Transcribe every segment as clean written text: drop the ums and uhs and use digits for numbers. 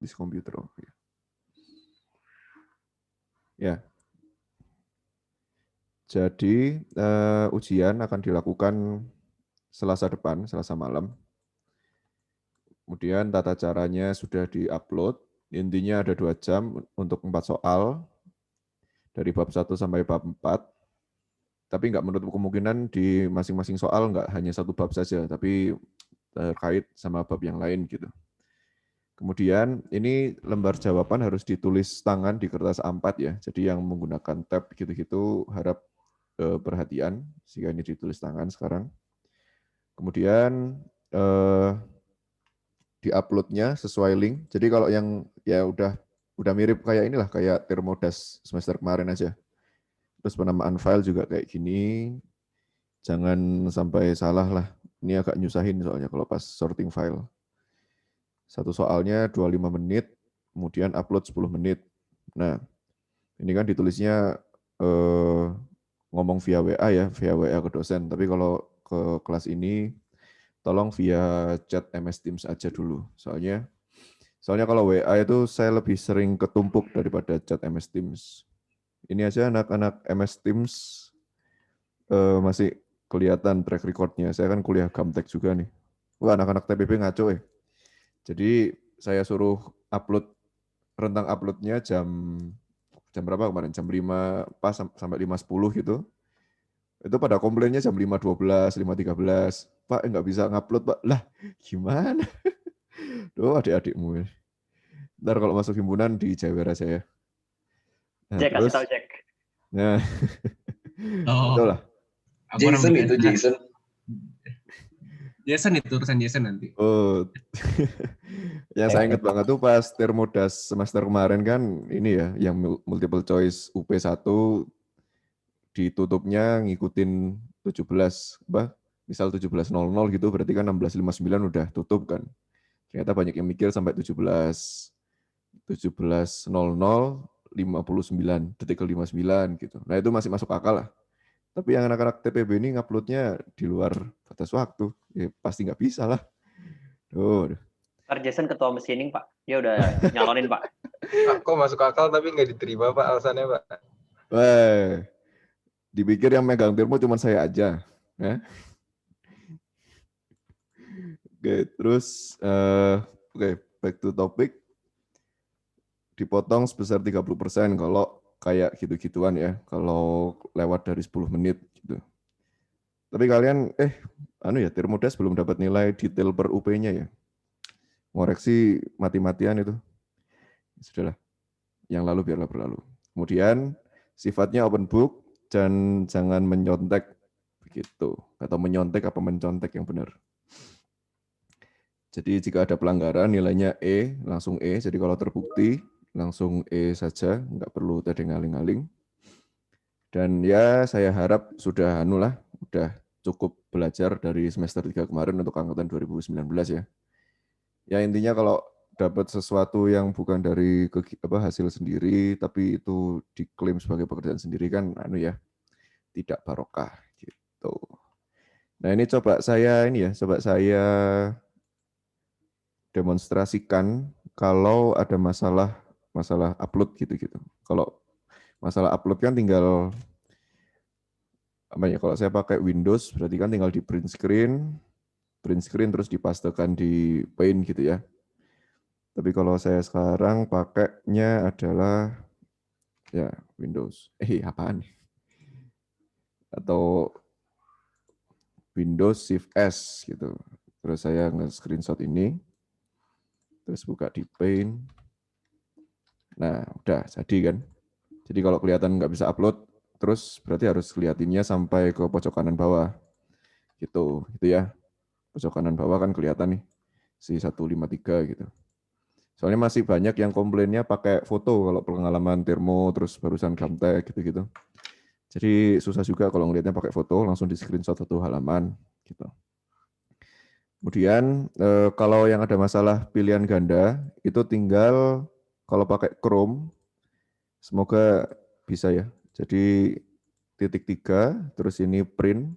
this computer. Okay. Ya. Jadi ujian akan dilakukan Selasa depan, Selasa malam. Kemudian tata caranya sudah di-upload. Intinya ada 2 jam untuk 4 soal dari bab 1 sampai bab 4. Tapi nggak menutup kemungkinan di masing-masing soal nggak hanya 1 bab saja, tapi terkait sama bab yang lain gitu. Kemudian ini lembar jawaban harus ditulis tangan di kertas A4 ya. Jadi yang menggunakan tab gitu-gitu harap perhatian jika ini ditulis tangan sekarang. Kemudian di-uploadnya sesuai link. Jadi kalau yang ya udah mirip kayak inilah, kayak Thermodas semester kemarin aja. Terus penamaan file juga kayak gini. Jangan sampai salah lah. Ini agak nyusahin soalnya kalau pas sorting file. Satu soalnya 25 menit, kemudian upload 10 menit. Nah, ini kan ditulisnya ngomong via WA ya, via WA ke dosen. Tapi kalau ke kelas ini, tolong via chat MS Teams aja dulu. Soalnya kalau WA itu saya lebih sering ketumpuk daripada chat MS Teams. Ini aja anak-anak MS Teams masih kelihatan track record-nya. Saya kan kuliah Gamtek juga nih. Wah, anak-anak TPB ngaco ya. Jadi saya suruh upload, rentang uploadnya jam berapa kemarin? Jam 5 pas sampai 5.10 gitu. Itu pada komplainnya jam 5.12, 5.13. Pak, nggak bisa ngupload, Pak. Lah, gimana? Duh, adik-adikmu. Ntar kalau masuk himpunan di Jawa aja ya. Nah, Jack, kasih terus, tahu Jack. nah, Oh, itulah. Jason itu Jason. Jason itu urusan Jason nanti. Oh, yang saya ingat banget tuh pas Thermodas semester kemarin kan ini ya, yang multiple choice UP1 ditutupnya ngikutin 17, misal 17.00 gitu, berarti kan 16.59 udah tutup kan. Ternyata banyak yang mikir sampai 17.00, 59, detik ke 59 gitu. Nah itu masih masuk akal lah. Tapi yang anak-anak TPB ini nguploadnya di luar batas waktu, ya pasti nggak bisa lah. Ntar Jason ketua meskining Pak, dia udah nyalonin Pak. Kok masuk akal tapi nggak diterima Pak alasannya Pak? Wah, dipikir yang megang termo cuma saya aja. Ya? Oke, terus back to topic. Dipotong sebesar 30% kalau kayak gitu-gituan ya, kalau lewat dari 10 menit gitu. Tapi kalian Thermodas belum dapat nilai detail per UP-nya ya. Ngoreksi mati-matian itu. Sudahlah. Yang lalu biarlah berlalu. Kemudian sifatnya open book dan jangan menyontek begitu. Atau menyontek apa mencontek yang benar. Jadi jika ada pelanggaran nilainya E, langsung E. Jadi kalau terbukti langsung E saja, nggak perlu tadi ngaling-ngaling. Dan ya saya harap sudah udah cukup belajar dari semester 3 kemarin untuk angkatan 2019 ya. Ya intinya kalau dapat sesuatu yang bukan dari hasil sendiri, tapi itu diklaim sebagai pekerjaan sendiri kan tidak barokah gitu. Nah ini coba saya demonstrasikan kalau ada masalah upload gitu-gitu. Kalau masalah upload kan tinggal kalau saya pakai Windows berarti kan tinggal di print screen terus dipastekan di Paint gitu ya. Tapi kalau saya sekarang pakainya adalah ya Windows. Apaan? Atau Windows Shift S gitu. Terus saya nge-screenshot ini. Terus buka di Paint. Nah, udah jadi kan. Jadi kalau kelihatan nggak bisa upload, terus berarti harus kelihatinnya sampai ke pojok kanan bawah. Gitu ya. Pojok kanan bawah kan kelihatan nih. Si 153 gitu. Soalnya masih banyak yang komplainnya pakai foto kalau pengalaman termo, terus barusan Gamtek gitu-gitu. Jadi susah juga kalau ngelihatnya pakai foto, langsung di screenshot satu halaman. Gitu. Kemudian kalau yang ada masalah pilihan ganda, itu tinggal kalau pakai Chrome, semoga bisa ya. Jadi titik 3, terus ini print,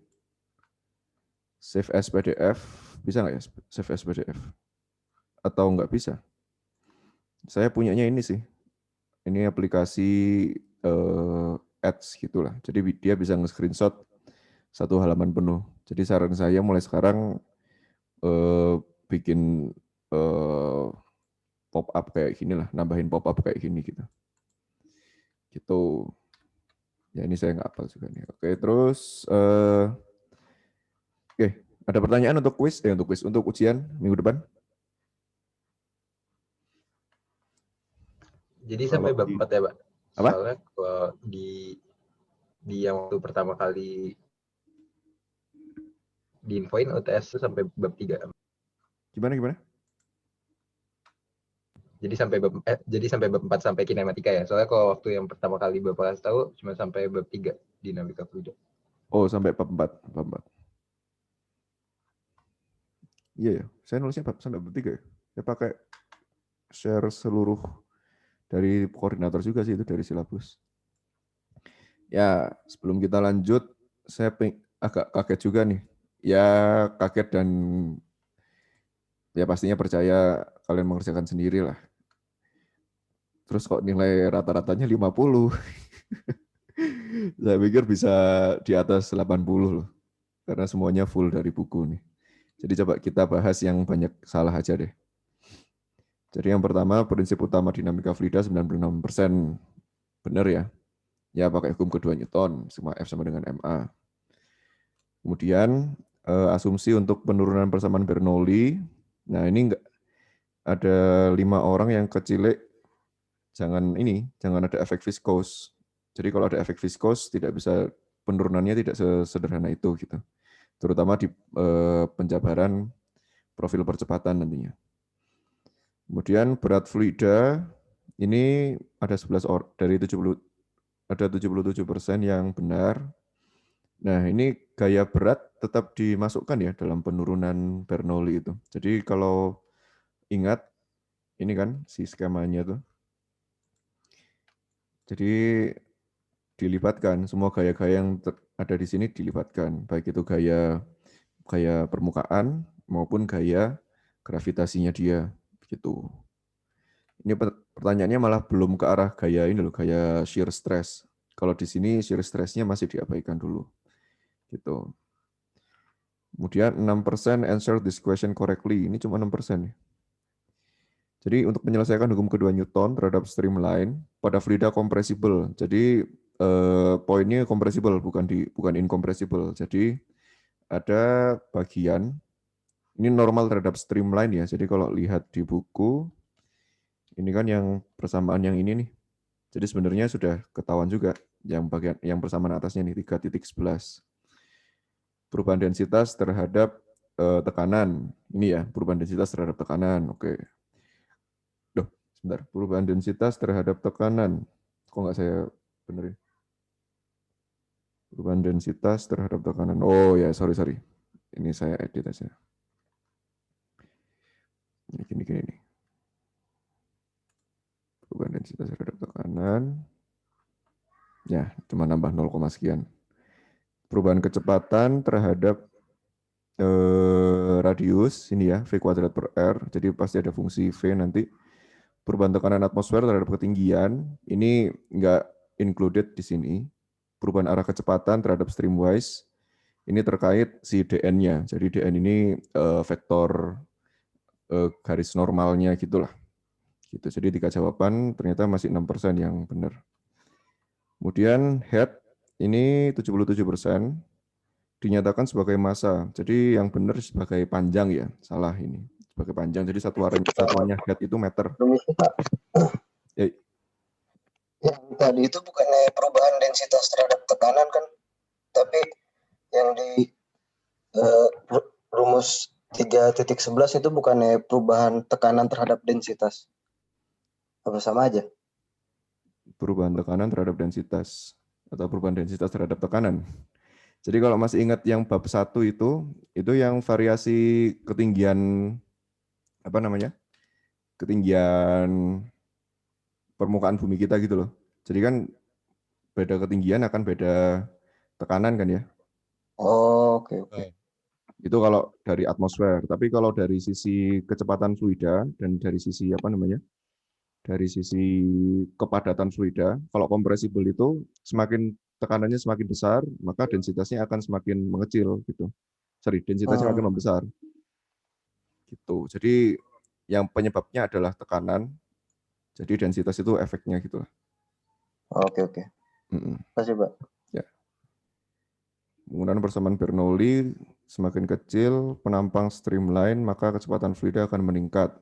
save as PDF, bisa nggak ya save as PDF? Atau nggak bisa? Saya punyanya ini sih. Ini aplikasi ads gitulah. Jadi dia bisa nge-screenshot satu halaman penuh. Jadi saran saya mulai sekarang bikin pop up kayak gini lah, nambahin pop up kayak gini gitu. Gitu. Ya ini saya nggak hafal juga nih. Oke, terus oke, ada pertanyaan untuk kuis, untuk ujian minggu depan? Jadi sampai bab 4 ya, Pak? Apa? Soalnya kalau di yang waktu pertama kali diinfoin UTS itu sampai bab 3. Gimana? Jadi sampai bab 4 sampai kinematika ya. Soalnya kalau waktu yang pertama kali Bapak kasih tahu cuma sampai bab 3 dinamika fluida. Oh, sampai bab 4. Iya ya, saya nulisnya sampai bab 3 ya. Saya pakai share seluruh dari koordinator juga sih itu dari silabus. Ya, sebelum kita lanjut, saya agak kaget juga nih. Ya, kaget dan ya pastinya percaya kalian mengerjakan sendiri lah. Terus kok nilai rata-ratanya 50. Saya pikir bisa di atas 80 loh. Karena semuanya full dari buku nih. Jadi coba kita bahas yang banyak salah aja deh. Jadi yang pertama, prinsip utama dinamika fluida 96%. Benar ya? Ya pakai hukum kedua Newton, sigma F sama dengan MA. Kemudian asumsi untuk penurunan persamaan Bernoulli. Nah ini enggak ada 5 orang yang kecilek, jangan ada efek viskos. Jadi kalau ada efek viskos tidak bisa, penurunannya tidak sesederhana itu gitu. Terutama di penjabaran profil percepatan nantinya. Kemudian berat fluida ini ada 11 dari 70, ada 77% yang benar. Nah, ini gaya berat tetap dimasukkan ya dalam penurunan Bernoulli itu. Jadi kalau ingat ini kan si skemanya tuh. Jadi dilibatkan semua gaya-gaya yang ada di sini dilibatkan, baik itu gaya permukaan maupun gaya gravitasinya dia gitu. Ini pertanyaannya malah belum ke arah gaya ini loh, gaya shear stress. Kalau di sini shear stress-nya masih diabaikan dulu. Gitu. Kemudian 6% answer this question correctly. Ini cuma 6% nih. Jadi untuk menyelesaikan hukum kedua Newton terhadap streamline pada fluida compressible. Jadi poinnya compressible bukan incompressible. Jadi ada bagian ini normal terhadap streamline ya. Jadi kalau lihat di buku ini kan yang persamaan yang ini nih. Jadi sebenarnya sudah ketahuan juga yang bagian yang persamaan atasnya nih 3.11. Perubahan densitas terhadap tekanan. Ini ya, perubahan densitas terhadap tekanan. Oke. Sebentar, perubahan densitas terhadap tekanan. Kok nggak saya benerin? Perubahan densitas terhadap tekanan. Oh ya, sorry. Ini saya edit aja. Ini gini nih. Perubahan densitas terhadap tekanan. Ya, cuma nambah 0, sekian. Perubahan kecepatan terhadap radius, ini ya, V kuadrat per R. Jadi pasti ada fungsi V nanti. Perubahan tekanan atmosfer terhadap ketinggian, ini nggak included di sini. Perubahan arah kecepatan terhadap streamwise, ini terkait si dn-nya. Jadi dn ini vektor garis normalnya gitulah. Gitu. Jadi 3 jawaban ternyata masih 6% yang benar. Kemudian head ini 77% dinyatakan sebagai massa. Jadi yang benar sebagai panjang ya, salah ini. Sebagai panjang. Jadi satuannya head itu meter. Ya, yang tadi itu bukannya perubahan densitas terhadap tekanan kan, tapi yang di rumus 3.11 itu bukannya perubahan tekanan terhadap densitas, apa sama aja? Perubahan tekanan terhadap densitas atau perubahan densitas terhadap tekanan. Jadi kalau masih ingat yang bab 1 itu yang variasi ketinggian apa namanya? Ketinggian permukaan bumi kita gitu loh. Jadi kan beda ketinggian akan beda tekanan kan ya. Oh, oke. Itu kalau dari atmosfer. Tapi kalau dari sisi kecepatan fluida dan dari sisi apa namanya? dari sisi kepadatan fluida. Kalau kompresibel itu semakin tekanannya semakin besar, maka densitasnya akan semakin mengecil gitu. Densitasnya akan membesar. Gitu. Jadi yang penyebabnya adalah tekanan. Jadi densitas itu efeknya gitu. Oke. Kasih, Pak. Ya. Penggunaan persamaan Bernoulli semakin kecil, penampang streamline, maka kecepatan fluida akan meningkat.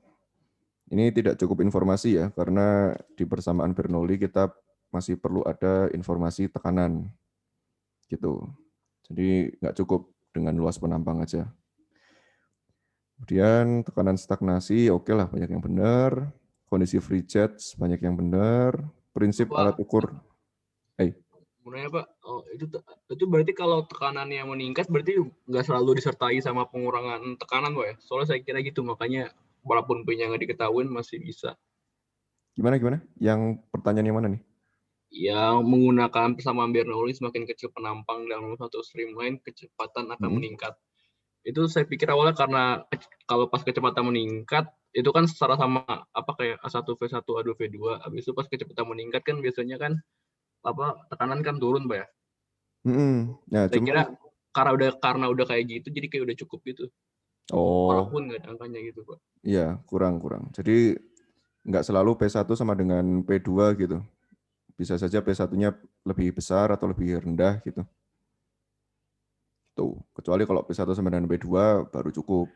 Ini tidak cukup informasi ya, karena di persamaan Bernoulli kita masih perlu ada informasi tekanan. Gitu. Jadi nggak cukup dengan luas penampang aja. Kemudian tekanan stagnasi, oke lah, banyak yang benar. Kondisi free jets, banyak yang benar. Prinsip Pak, alat ukur. Sebenarnya Pak, itu berarti kalau tekanannya meningkat berarti nggak selalu disertai sama pengurangan tekanan Pak ya? Soalnya saya kira gitu, makanya walaupun P-nya nggak diketahui masih bisa. Gimana? Yang pertanyaan yang mana nih? Yang menggunakan persamaan Bernoulli semakin kecil penampang dalam satu streamline, kecepatan akan meningkat. Itu saya pikir awalnya karena kalau pas kecepatan meningkat, itu kan secara sama kayak A1 V1 A2 V2, habis itu pas kecepatan meningkat kan biasanya kan tekanan kan turun Pak ya. Nah, Saya kira karena udah kayak gitu jadi kayak udah cukup gitu. Walaupun nggak ada angkanya gitu Pak. Iya, kurang. Jadi nggak selalu P1 sama dengan P2 gitu. Bisa saja P1-nya lebih besar atau lebih rendah gitu. Tuh, kecuali kalau P1 sama dengan P2 baru cukup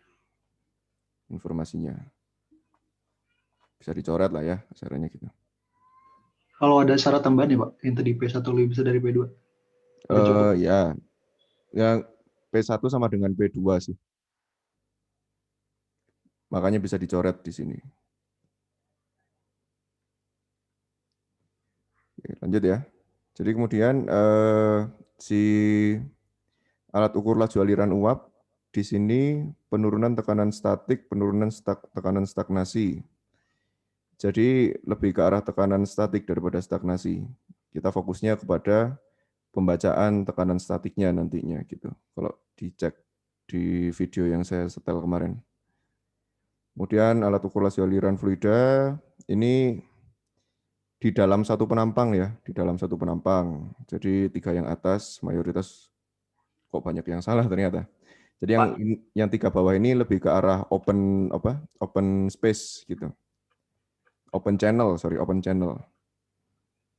informasinya. Bisa dicoret lah ya, caranya gitu. Kalau ada syarat tambahan ya Pak, yang tadi P1 lebih besar dari P2? Ya, yang P1 sama dengan P2 sih. Makanya bisa dicoret di sini. Oke, lanjut ya. Jadi kemudian si alat ukur laju aliran uap di sini penurunan tekanan statik, penurunan tekanan stagnasi. Jadi lebih ke arah tekanan statik daripada stagnasi. Kita fokusnya kepada pembacaan tekanan statiknya nantinya gitu. Kalau dicek di video yang saya setel kemarin. Kemudian alat ukur laju aliran fluida ini di dalam satu penampang ya, di dalam satu penampang. Jadi 3 yang atas mayoritas kok banyak yang salah ternyata. Jadi yang 3 bawah ini lebih ke arah open space gitu. Open channel.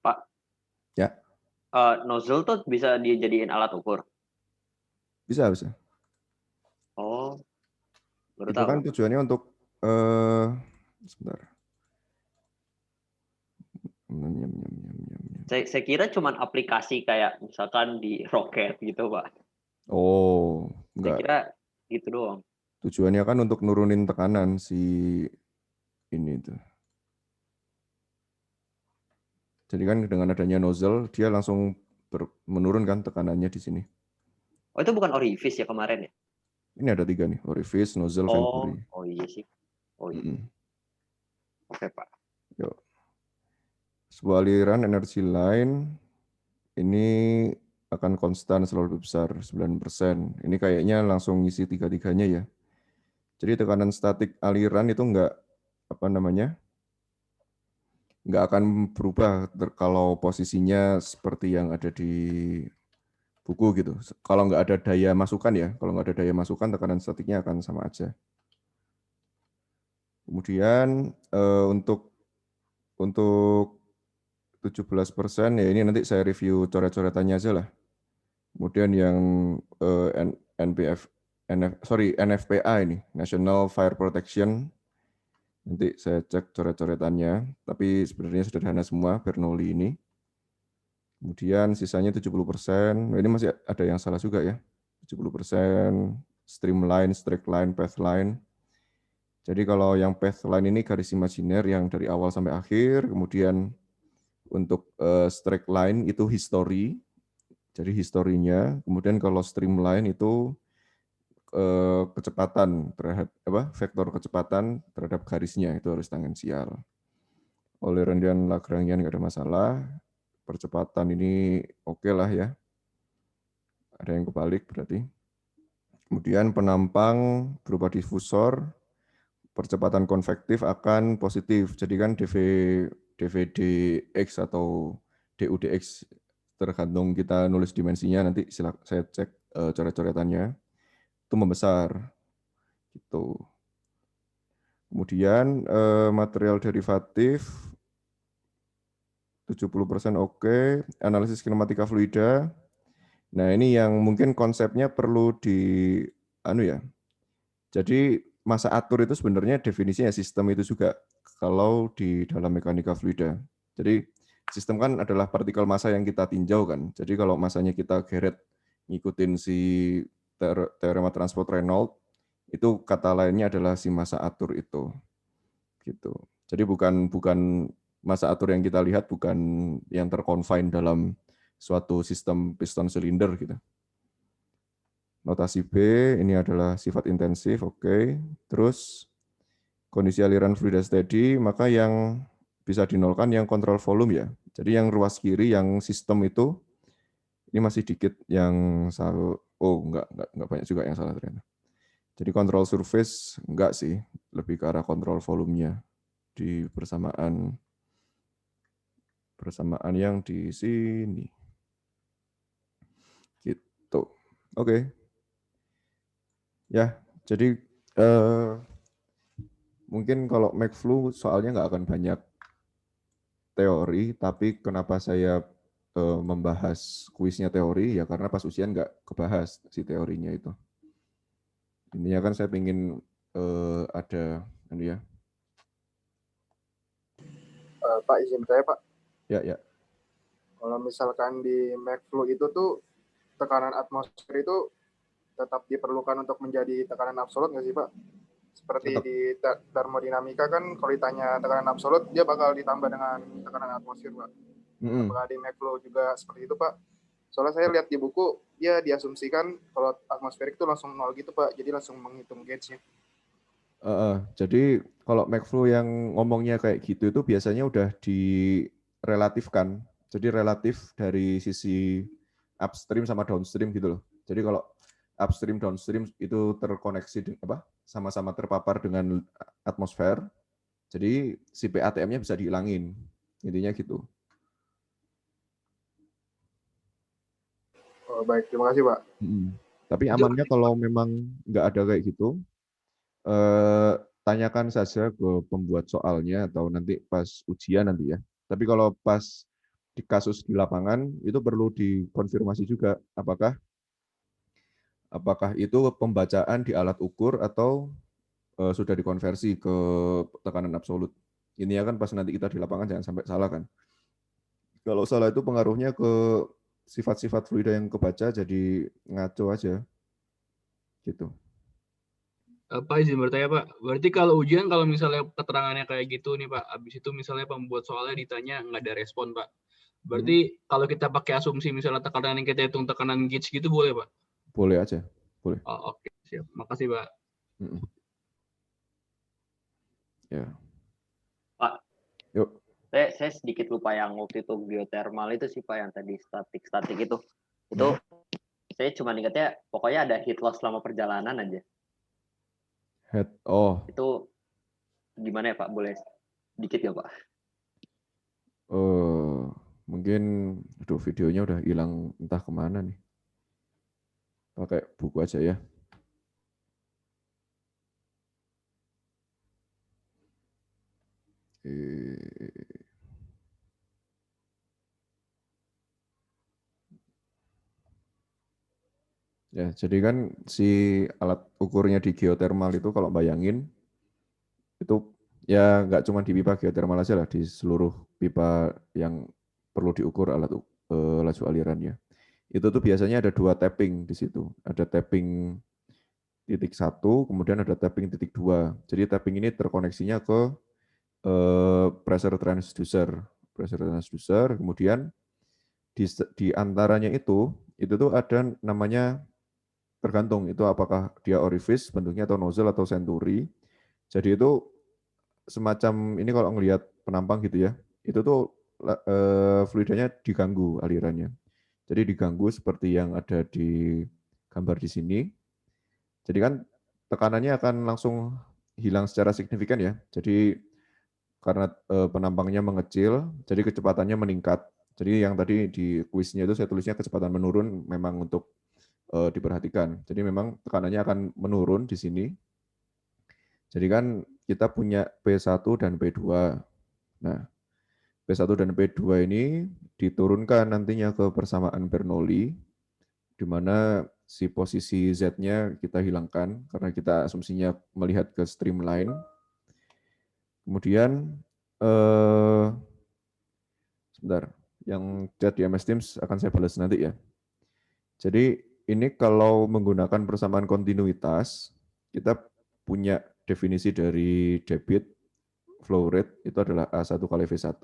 Pak. Ya. Nozzle tuh bisa dijadiin alat ukur? Bisa. Oh. Baru Itu tahu. kan tujuannya untuk sebentar. Saya kira cuma aplikasi kayak misalkan di roket gitu, Pak. Oh, enggak. Saya kira gitu doang. Tujuannya kan untuk nurunin tekanan si ini tuh. Jadi kan dengan adanya nozzle, dia langsung menurunkan tekanannya di sini. Oh, itu bukan orifice ya kemarin ya? Ini ada 3 nih, orifice, nozzle, venturi. Oh iya sih. Oh iya. Oke, Pak. Yuk. Sebuah aliran energi line ini akan konstan selalu lebih besar, 9%. Ini kayaknya langsung ngisi 3-3-nya ya. Jadi tekanan statik aliran itu enggak nggak akan berubah kalau posisinya seperti yang ada di buku gitu. Kalau nggak ada daya masukan ya, kalau nggak ada daya masukan tekanan statiknya akan sama aja. Kemudian untuk 17% ya ini nanti saya review coret-coretannya aja lah. Kemudian yang NFPA ini, National Fire Protection. Nanti saya cek coret-coretannya, tapi sebenarnya sederhana semua Bernoulli ini. Kemudian sisanya 70%, ini masih ada yang salah juga ya. 70% streamline, straight line, path line. Jadi kalau yang path line ini garis imajiner yang dari awal sampai akhir, kemudian untuk straight line itu history, jadi historinya. Kemudian kalau streamline itu kecepatan terhadap vektor kecepatan terhadap garisnya itu harus tangensial. Oleh rendian Lagrangian nggak ada masalah. Percepatan ini oke lah ya. Ada yang kebalik berarti. Kemudian penampang berupa difusor percepatan konvektif akan positif. Jadi kan dVdx atau dUdx tergantung kita nulis dimensinya, nanti saya cek coret-coretannya itu membesar gitu. Kemudian material derivatif 70% oke. Analisis kinematika fluida. Nah, ini yang mungkin konsepnya perlu Jadi masa atur itu sebenarnya definisinya sistem itu juga kalau di dalam mekanika fluida. Jadi sistem kan adalah partikel massa yang kita tinjau kan. Jadi kalau masanya kita geret ngikutin si teorema transport Reynolds, itu kata lainnya adalah si massa atur itu. Gitu. Jadi bukan massa atur yang kita lihat bukan yang terconfine dalam suatu sistem piston silinder gitu. Notasi B ini adalah sifat intensif, oke. Terus kondisi aliran fluida steady, maka yang bisa dinolkan yang kontrol volume ya. Jadi yang ruas kiri yang sistem itu ini masih dikit yang salah. Oh, enggak banyak juga yang salah ternyata. Jadi kontrol surface enggak sih, lebih ke arah kontrol volumenya di persamaan yang di sini. Gitu. Oke. Ya, jadi mungkin kalau McFlu soalnya nggak akan banyak teori, tapi kenapa saya membahas kuisnya teori, ya karena pas ujian nggak kebahas si teorinya itu. Intinya kan saya ingin ada, ini ya. Pak, izin saya Pak. Ya. Kalau misalkan di McFlu itu tuh tekanan atmosfer itu tetap diperlukan untuk menjadi tekanan absolut nggak sih Pak? Seperti Tetap. di termodinamika kan kalau ditanya tekanan absolut, dia bakal ditambah dengan tekanan atmosfer Pak. Apakah di McFlu juga seperti itu Pak? Soalnya saya lihat di buku, dia diasumsikan kalau atmosferik itu langsung 0 gitu Pak, jadi langsung menghitung gauge-nya. Jadi kalau McFlu yang ngomongnya kayak gitu itu biasanya udah direlatifkan. Jadi relatif dari sisi upstream sama downstream gitu loh. Jadi kalau upstream downstream itu terkoneksi sama-sama terpapar dengan atmosfer. Jadi si PATM-nya bisa dihilangin. Intinya gitu. Oh, baik, terima kasih Pak. Tapi amannya kalau memang nggak ada kayak gitu, tanyakan saja ke pembuat soalnya atau nanti pas ujian nanti ya. Tapi kalau pas di kasus di lapangan itu perlu dikonfirmasi juga apakah itu pembacaan di alat ukur atau sudah dikonversi ke tekanan absolut. Ini ya kan pas nanti kita di lapangan jangan sampai salah kan. Kalau salah itu pengaruhnya ke sifat-sifat fluida yang kebaca jadi ngaco aja. Gitu. Pak izin bertanya Pak, berarti kalau ujian kalau misalnya keterangannya kayak gitu nih Pak, habis itu misalnya pembuat soalnya ditanya nggak ada respon Pak, berarti kalau kita pakai asumsi misalnya tekanan yang kita hitung tekanan gauge gitu boleh Pak? Boleh aja, boleh. Oh, oke, siap, makasih Pak. Ya. Pak, yuk. Saya sedikit lupa yang waktu itu geothermal itu sih Pak, yang tadi statik itu saya cuma ingatnya pokoknya ada heat loss selama perjalanan aja. Itu gimana ya Pak? Boleh dikit ya Pak? Mungkin videonya udah hilang entah kemana nih. Pakai buku aja ya. Ya, jadi kan si alat ukurnya di geothermal itu kalau bayangin itu ya nggak cuma di pipa geothermal aja lah, di seluruh pipa yang perlu diukur alat laju alirannya. Itu tuh biasanya ada 2 tapping di situ. Ada tapping titik 1, kemudian ada tapping titik 2. Jadi tapping ini terkoneksinya ke pressure transducer, kemudian di antaranya itu tuh ada namanya tergantung itu apakah dia orifice bentuknya atau nozzle atau senturi. Jadi itu semacam ini kalau ngelihat penampang gitu ya, itu tuh fluidanya diganggu alirannya. Jadi diganggu seperti yang ada di gambar di sini. Jadi kan tekanannya akan langsung hilang secara signifikan ya. Jadi karena penampangnya mengecil, jadi kecepatannya meningkat. Jadi yang tadi di kuisnya itu saya tulisnya kecepatan menurun memang untuk diperhatikan. Jadi memang tekanannya akan menurun di sini. Jadi kan kita punya P1 dan P2. Nah, P1 dan P2 ini diturunkan nantinya ke persamaan Bernoulli, di mana si posisi Z-nya kita hilangkan, karena kita asumsinya melihat ke streamline. Kemudian, sebentar, yang chat di MS Teams akan saya balas nanti ya. Jadi ini kalau menggunakan persamaan kontinuitas, kita punya definisi dari debit, flow rate, itu adalah A1 kali V1.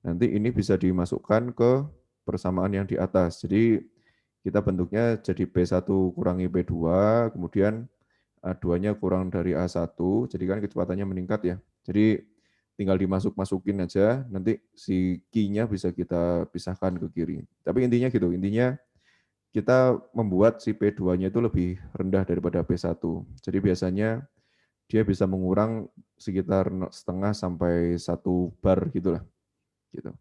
Nanti ini bisa dimasukkan ke persamaan yang di atas. Jadi kita bentuknya jadi P1 kurangi P2, kemudian A2-nya kurang dari A1, jadi kan kecepatannya meningkat ya. Jadi tinggal dimasuk-masukin aja, nanti si key-nya bisa kita pisahkan ke kiri. Tapi intinya gitu, intinya kita membuat si P2-nya itu lebih rendah daripada P1. Jadi biasanya dia bisa mengurang sekitar setengah sampai 1 bar gitulah. Gitu.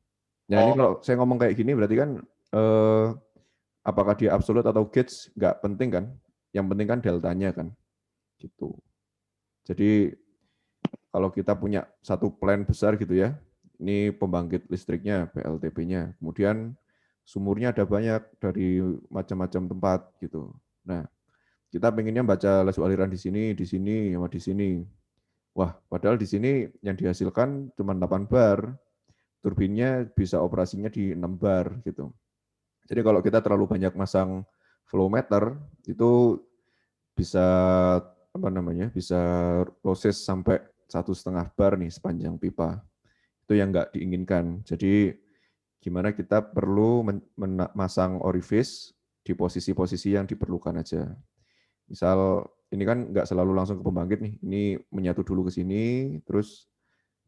Nah ini kalau saya ngomong kayak gini berarti kan apakah dia absolut atau gauge nggak penting kan? Yang penting kan deltanya kan. Gitu. Jadi kalau kita punya satu plan besar gitu ya, ini pembangkit listriknya, PLTP-nya, kemudian sumurnya ada banyak dari macam-macam tempat gitu. Nah, kita pengennya baca laju aliran di sini, sama di sini. Wah, padahal di sini yang dihasilkan cuma 8 bar, turbinnya bisa operasinya di 6 bar gitu. Jadi kalau kita terlalu banyak masang flow meter, itu bisa bisa losses sampai 1,5 bar nih sepanjang pipa. Itu yang nggak diinginkan. Jadi gimana kita perlu memasang orifice di posisi-posisi yang diperlukan aja. Misal ini kan nggak selalu langsung ke pembangkit nih, ini menyatu dulu ke sini, terus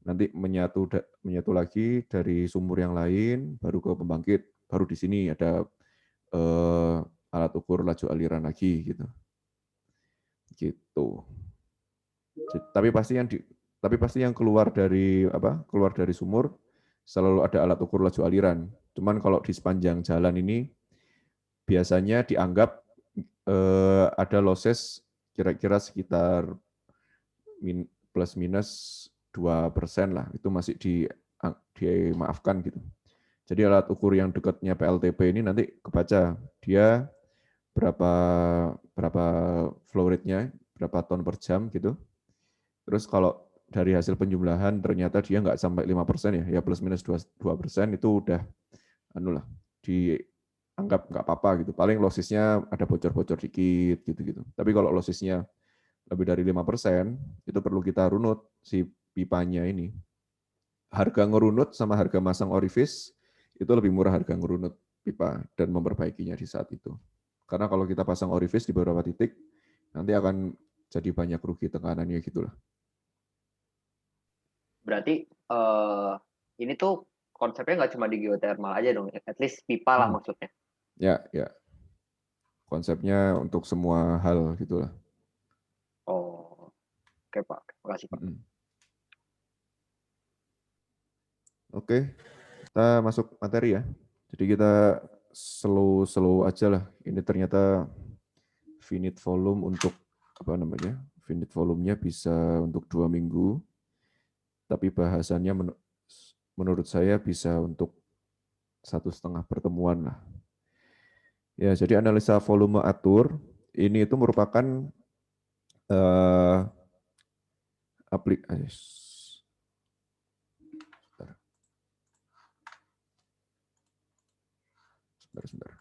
nanti menyatu lagi dari sumur yang lain, baru ke pembangkit, baru di sini ada alat ukur laju aliran lagi gitu. Gitu. Tapi pasti yang keluar dari sumur selalu ada alat ukur laju aliran. Cuman kalau di sepanjang jalan ini biasanya dianggap ada losses kira-kira sekitar plus minus 2% lah, itu masih dimaafkan gitu. Jadi alat ukur yang dekatnya PLTP ini nanti kebaca dia berapa flow rate-nya, berapa ton per jam gitu. Terus kalau dari hasil penjumlahan ternyata dia nggak sampai 5% ya plus minus 2% itu udah dianggap nggak apa-apa gitu. Paling lossesnya ada bocor-bocor dikit gitu-gitu. Tapi kalau lossesnya lebih dari 5%, itu perlu kita runut si pipanya ini. Harga ngerunut sama harga masang orifice itu lebih murah harga ngerunut pipa dan memperbaikinya di saat itu. Karena kalau kita pasang orifice di beberapa titik, nanti akan jadi banyak rugi tekanannya gitulah. Berarti ini tuh konsepnya nggak cuma di geothermal aja dong, at least pipa lah maksudnya. Ya. Konsepnya untuk semua hal gitulah. Oh, oke Pak, terima kasih Pak. Oke, kita masuk materi ya. Jadi kita slow aja lah. Ini ternyata finite volume untuk finite volumenya bisa untuk 2 minggu. Tapi bahasannya menurut saya bisa untuk 1,5 pertemuan lah. Ya, jadi analisa volume atur ini itu merupakan Sebentar.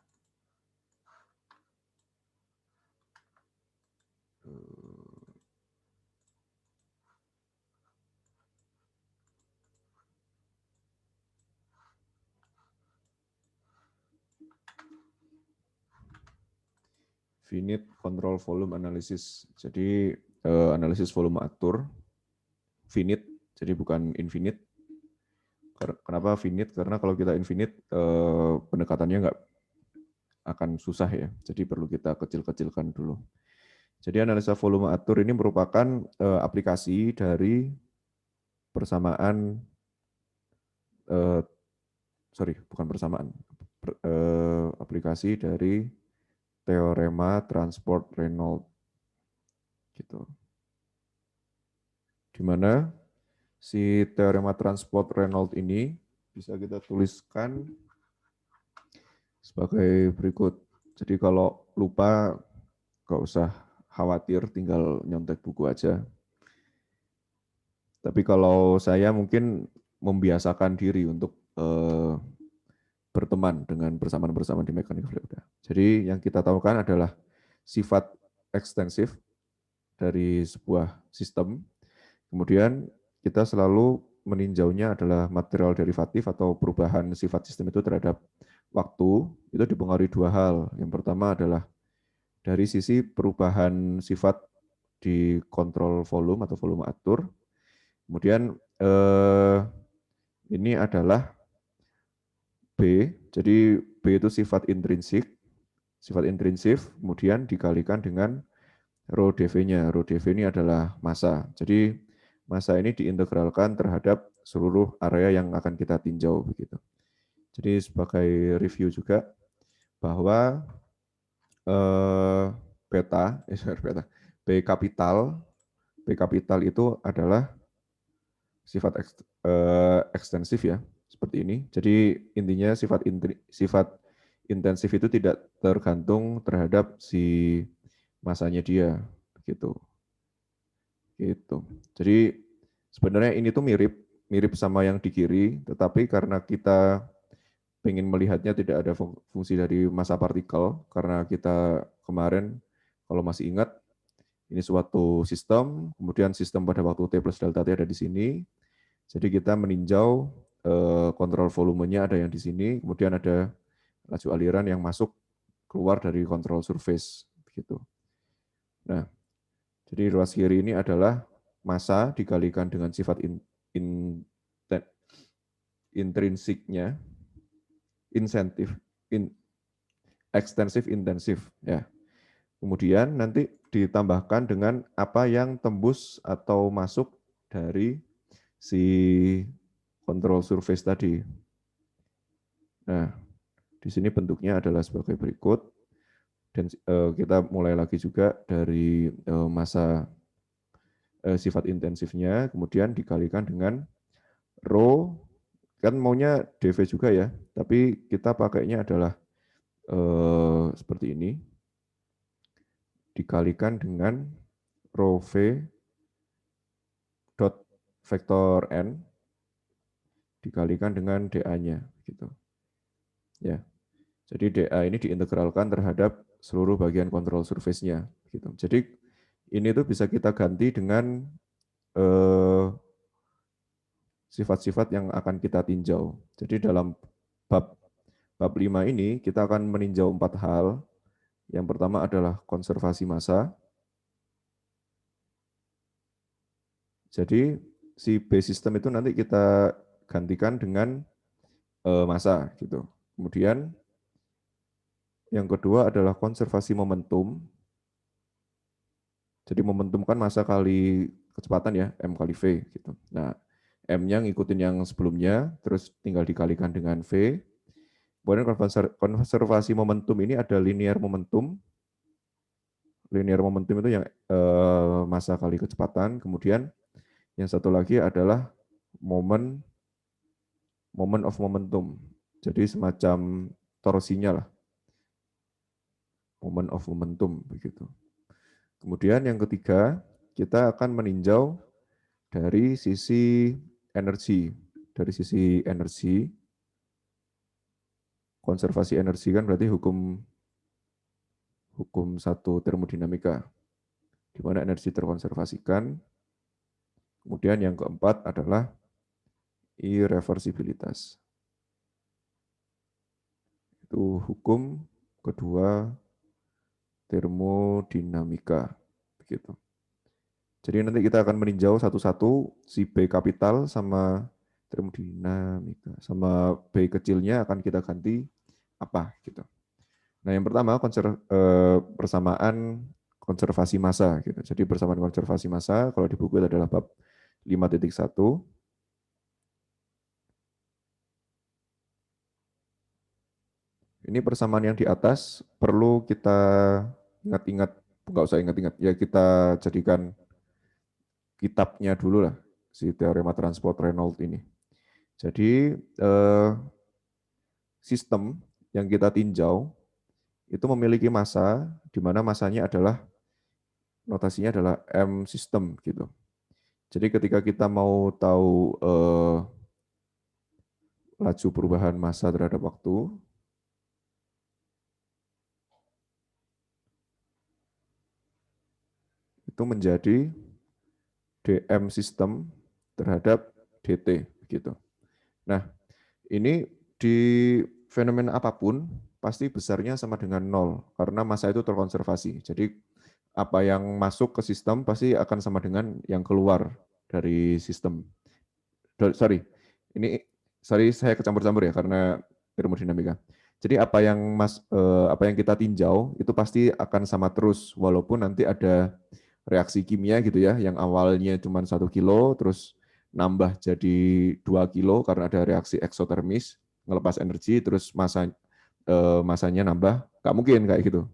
Finite control volume analysis. Jadi analisis volume atur finite, jadi bukan infinite. Kenapa finite? Karena kalau kita infinite pendekatannya nggak akan susah ya. Jadi perlu kita kecil-kecilkan dulu. Jadi analisa volume atur ini merupakan aplikasi dari persamaan, aplikasi dari teorema transport Reynolds, gitu. Di mana si teorema transport Reynolds ini bisa kita tuliskan sebagai berikut. Jadi kalau lupa, nggak usah khawatir, tinggal nyontek buku aja. Tapi kalau saya mungkin membiasakan diri untuk berteman dengan persamaan-persamaan di mekanik fluida. Jadi yang kita tahukan adalah sifat ekstensif dari sebuah sistem. Kemudian kita selalu meninjaunya adalah material derivatif atau perubahan sifat sistem itu terhadap waktu. Itu dipengaruhi dua hal. Yang pertama adalah dari sisi perubahan sifat di kontrol volume atau volume atur. Kemudian ini adalah B, jadi B itu sifat intrinsik, kemudian dikalikan dengan rho dV-nya. Rho dV ini adalah massa. Jadi massa ini diintegralkan terhadap seluruh area yang akan kita tinjau begitu. Jadi sebagai review juga bahwa B kapital itu adalah sifat ekstensif ya, seperti ini. Jadi intinya sifat intensif itu tidak tergantung terhadap si masanya dia, begitu. Gitu. Jadi sebenarnya ini tuh mirip sama yang di kiri, tetapi karena kita ingin melihatnya tidak ada fungsi dari massa partikel, karena kita kemarin kalau masih ingat ini suatu sistem, kemudian sistem pada waktu T plus delta T ada di sini. Jadi kita meninjau kontrol volumenya ada yang di sini, kemudian ada laju aliran yang masuk keluar dari kontrol surface, begitu. Nah, jadi ruas kiri ini adalah massa dikalikan dengan sifat intrinsiknya, ekstensif intensif, ya. Kemudian nanti ditambahkan dengan apa yang tembus atau masuk dari si kontrol surface tadi. Nah, di sini bentuknya adalah sebagai berikut. Dan kita mulai lagi juga dari massa sifat intensifnya, kemudian dikalikan dengan rho, kan maunya dV juga ya, tapi kita pakainya adalah seperti ini, dikalikan dengan rho V dot vektor N, dikalikan dengan dA-nya, gitu. Ya, jadi dA ini diintegralkan terhadap seluruh bagian kontrol surface-nya, gitu. Jadi ini tuh bisa kita ganti dengan sifat-sifat yang akan kita tinjau. Jadi dalam bab 5 ini kita akan meninjau 4 hal. Yang pertama adalah konservasi massa. Jadi si B system itu nanti kita gantikan dengan massa gitu. Kemudian yang kedua adalah konservasi momentum. Jadi momentum kan massa kali kecepatan ya, M kali V gitu. Nah, M-nya ngikutin yang sebelumnya, terus tinggal dikalikan dengan V. Kemudian konservasi momentum ini ada linear momentum. Linear momentum itu yang massa kali kecepatan. Kemudian yang satu lagi adalah moment of momentum. Jadi semacam torsinya lah. Moment of momentum begitu. Kemudian yang ketiga, kita akan meninjau dari sisi energi. Dari sisi energi, konservasi energi kan berarti hukum satu termodinamika, di mana energi terkonservasikan. Kemudian yang keempat adalah irreversibilitas. Itu hukum kedua termodinamika, begitu. Jadi nanti kita akan meninjau satu-satu si B kapital sama termodinamika, sama B kecilnya akan kita ganti apa gitu. Nah yang pertama persamaan konservasi massa gitu. Jadi persamaan konservasi massa kalau di buku itu adalah bab 5.1. Ini persamaan yang di atas perlu kita ingat-ingat, nggak usah ingat-ingat, ya kita jadikan kitabnya dulu lah, si teorema transport Reynolds ini. Jadi sistem yang kita tinjau itu memiliki massa, di mana massanya adalah, notasinya adalah M system gitu. Jadi ketika kita mau tahu laju perubahan massa terhadap waktu, itu menjadi dm sistem terhadap dt gitu. Nah, ini di fenomena apapun pasti besarnya sama dengan 0 karena massa itu terkonservasi. Jadi apa yang masuk ke sistem pasti akan sama dengan yang keluar dari sistem. Sorry, saya kecampur-campur ya karena termodinamika. Jadi apa yang kita tinjau itu pasti akan sama terus walaupun nanti ada reaksi kimia gitu ya, yang awalnya cuma 1 kilo, terus nambah jadi 2 kilo karena ada reaksi eksotermis, ngelepas energi, terus masanya nambah, nggak mungkin kayak gitu.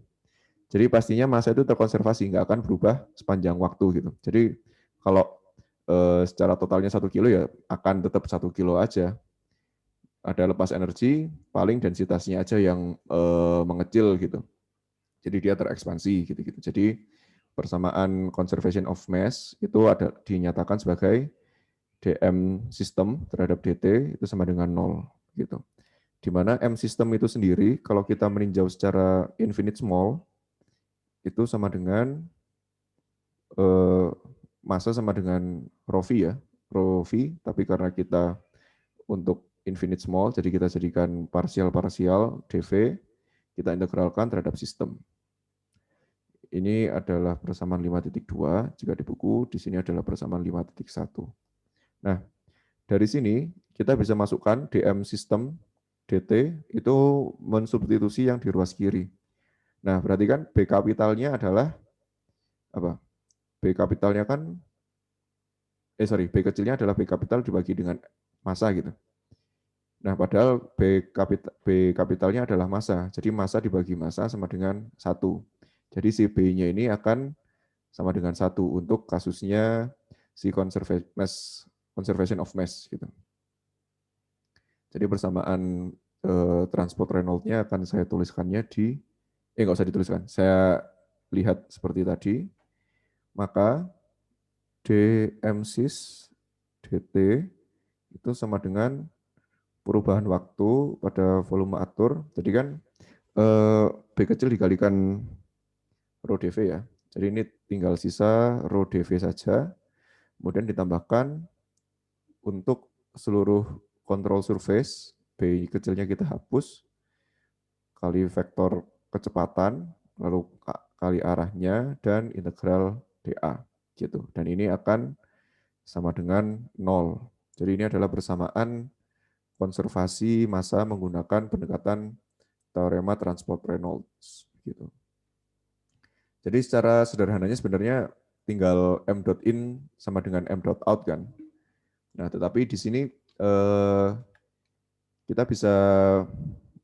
Jadi pastinya massa itu terkonservasi, nggak akan berubah sepanjang waktu gitu. Jadi kalau secara totalnya 1 kilo ya akan tetap 1 kilo aja. Ada lepas energi, paling densitasnya aja yang mengecil gitu. Jadi dia terekspansi gitu-gitu. Jadi persamaan conservation of mass itu dinyatakan sebagai dm sistem terhadap dt itu sama dengan 0 gitu. Di mana m sistem itu sendiri kalau kita meninjau secara infinite small itu sama dengan massa sama dengan rho v ya, rho v, tapi karena kita untuk infinite small jadi kita jadikan parsial dv, kita integralkan terhadap sistem. Ini adalah persamaan 5.2 jika di buku, di sini adalah persamaan 5.1. Nah, dari sini kita bisa masukkan dm sistem dt itu mensubstitusi yang di ruas kiri. Nah, berarti kan B kapitalnya adalah apa? B kapitalnya kan B kecilnya adalah B kapital dibagi dengan massa gitu. Nah, padahal B kapitalnya adalah massa. Jadi massa dibagi massa sama dengan 1. Jadi si B-nya ini akan sama dengan 1 untuk kasusnya si conservation of mass gitu. Jadi persamaan transport Reynolds-nya akan saya tuliskannya di nggak usah dituliskan. Saya lihat seperti tadi. Maka dm sis dt itu sama dengan perubahan waktu pada volume atur. Jadi kan B kecil dikalikan rho dv ya. Jadi ini tinggal sisa rho dv saja. Kemudian ditambahkan untuk seluruh control surface, B kecilnya kita hapus, kali vektor kecepatan, lalu kali arahnya, dan integral dA. Gitu. Dan ini akan sama dengan 0. Jadi ini adalah persamaan konservasi massa menggunakan pendekatan teorema transport Reynolds. Gitu. Jadi secara sederhananya sebenarnya tinggal m.in sama dengan m.out kan. Nah, tetapi di sini kita bisa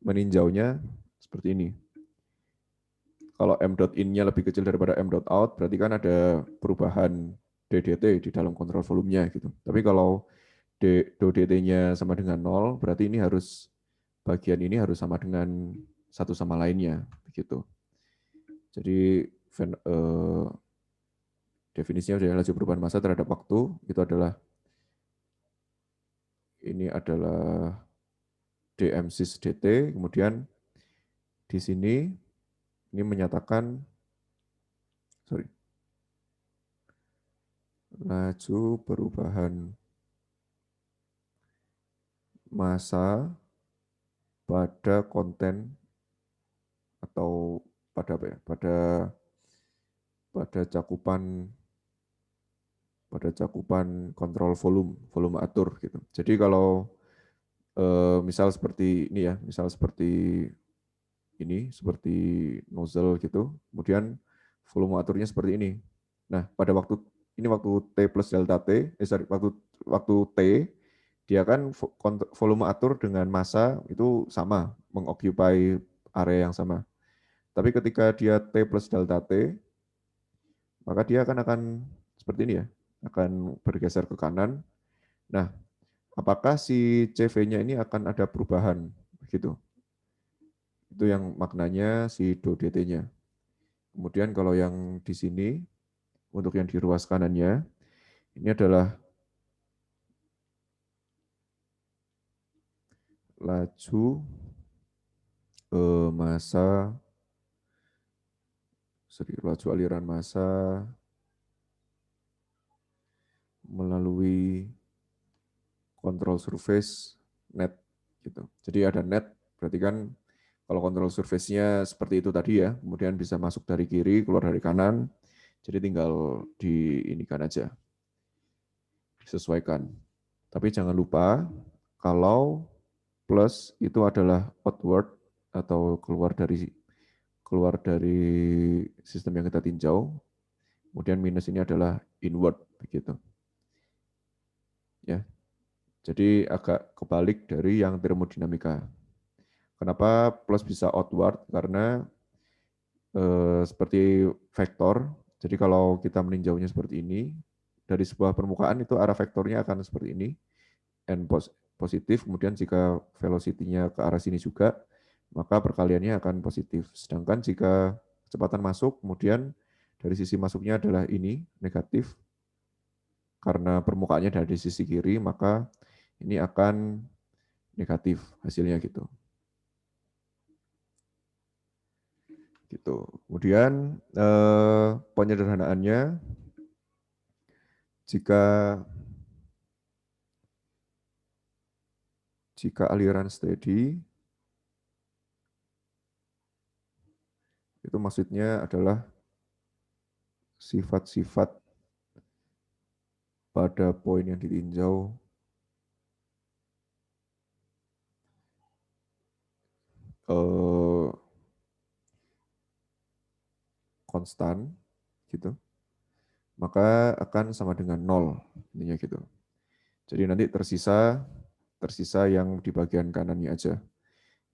meninjaunya seperti ini. Kalau m.in-nya lebih kecil daripada m.out, berarti kan ada perubahan ddt di dalam kontrol volumenya gitu. Tapi kalau dt-nya sama dengan 0, berarti ini bagian ini harus sama dengan satu sama lainnya begitu. Jadi definisinya dari laju perubahan massa terhadap waktu itu adalah dm sis dt, kemudian di sini ini menyatakan laju perubahan massa pada konten atau pada apa ya? Pada cakupan kontrol volume atur gitu. Jadi kalau misal seperti ini ya, seperti nozzle gitu, kemudian volume aturnya seperti ini. Nah, pada waktu T plus delta T, waktu T, dia kan volume atur dengan massa itu sama, mengoccupy area yang sama. Tapi ketika dia T plus delta T, maka dia akan seperti ini ya, akan bergeser ke kanan. Nah, apakah si CV-nya ini akan ada perubahan? Begitu. Itu yang maknanya si do dt-nya. Kemudian kalau yang di sini, untuk yang di ruas kanannya, ini adalah laju massa, laju aliran massa melalui control surface net gitu. Jadi ada net, berarti kan kalau control surface-nya seperti itu tadi ya, kemudian bisa masuk dari kiri, keluar dari kanan, jadi tinggal diinikan aja, disesuaikan. Tapi jangan lupa kalau plus itu adalah outward atau keluar dari sistem yang kita tinjau, kemudian minus ini adalah inward begitu. Ya. Jadi agak kebalik dari yang termodinamika. Kenapa plus bisa outward? Karena seperti vektor. Jadi kalau kita meninjaunya seperti ini, dari sebuah permukaan itu arah vektornya akan seperti ini, n positif. Kemudian jika velocity-nya ke arah sini juga, maka perkaliannya akan positif. Sedangkan jika kecepatan masuk, kemudian dari sisi masuknya adalah ini negatif, karena permukaannya dari sisi kiri, maka ini akan negatif hasilnya gitu. Gitu. Kemudian penyederhanaannya, jika aliran steady, itu maksudnya adalah sifat-sifat pada poin yang ditinjau konstan gitu, maka akan sama dengan 0 intinya gitu. Jadi nanti tersisa yang di bagian kanannya aja.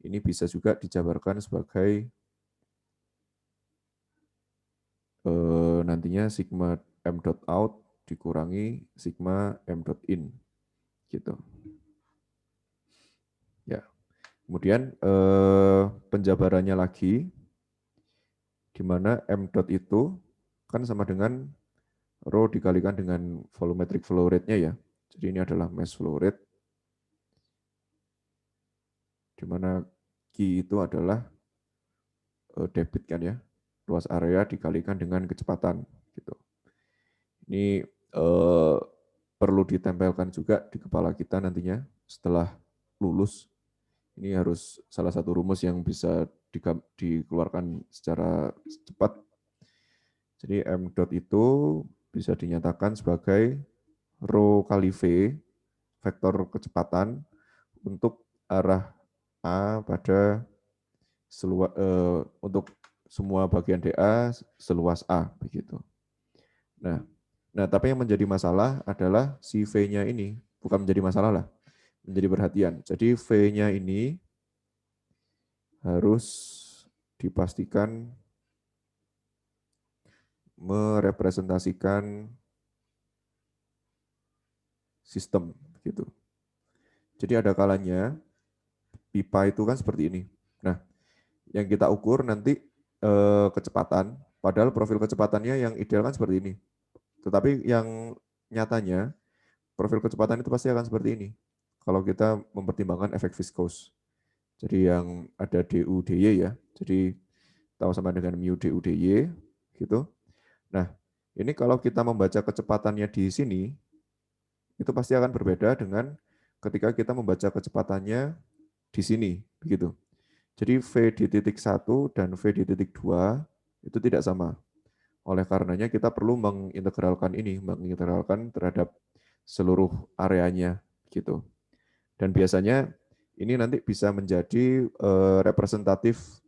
Ini bisa juga dijabarkan sebagai nantinya sigma m dot out dikurangi sigma m dot in gitu. Ya. Kemudian penjabarannya lagi, di mana m dot itu kan sama dengan rho dikalikan dengan volumetric flow rate-nya ya. Jadi ini adalah mass flow rate, di mana Q itu adalah debit kan ya, luas area dikalikan dengan kecepatan gitu. Ini perlu ditempelkan juga di kepala kita nantinya setelah lulus. Ini harus salah satu rumus yang bisa dikeluarkan secara cepat. Jadi m dot itu bisa dinyatakan sebagai rho kali v, vektor kecepatan untuk arah A pada untuk semua bagian dA seluas A begitu. Nah, tapi yang menjadi masalah adalah si V-nya ini, bukan menjadi masalah lah, menjadi perhatian. Jadi V-nya ini harus dipastikan merepresentasikan sistem gitu. Jadi ada kalanya pipa itu kan seperti ini. Nah, yang kita ukur nanti kecepatan, padahal profil kecepatannya yang ideal kan seperti ini. Tetapi yang nyatanya profil kecepatan itu pasti akan seperti ini kalau kita mempertimbangkan efek viskos. Jadi yang ada du dy ya. Jadi tahu sama dengan mu du dy gitu. Nah, ini kalau kita membaca kecepatannya di sini, itu pasti akan berbeda dengan ketika kita membaca kecepatannya di sini, begitu. Jadi V di titik 1 dan V di titik 2 itu tidak sama. Oleh karenanya kita perlu mengintegralkan terhadap seluruh areanya, gitu. Dan biasanya ini nanti bisa menjadi representatif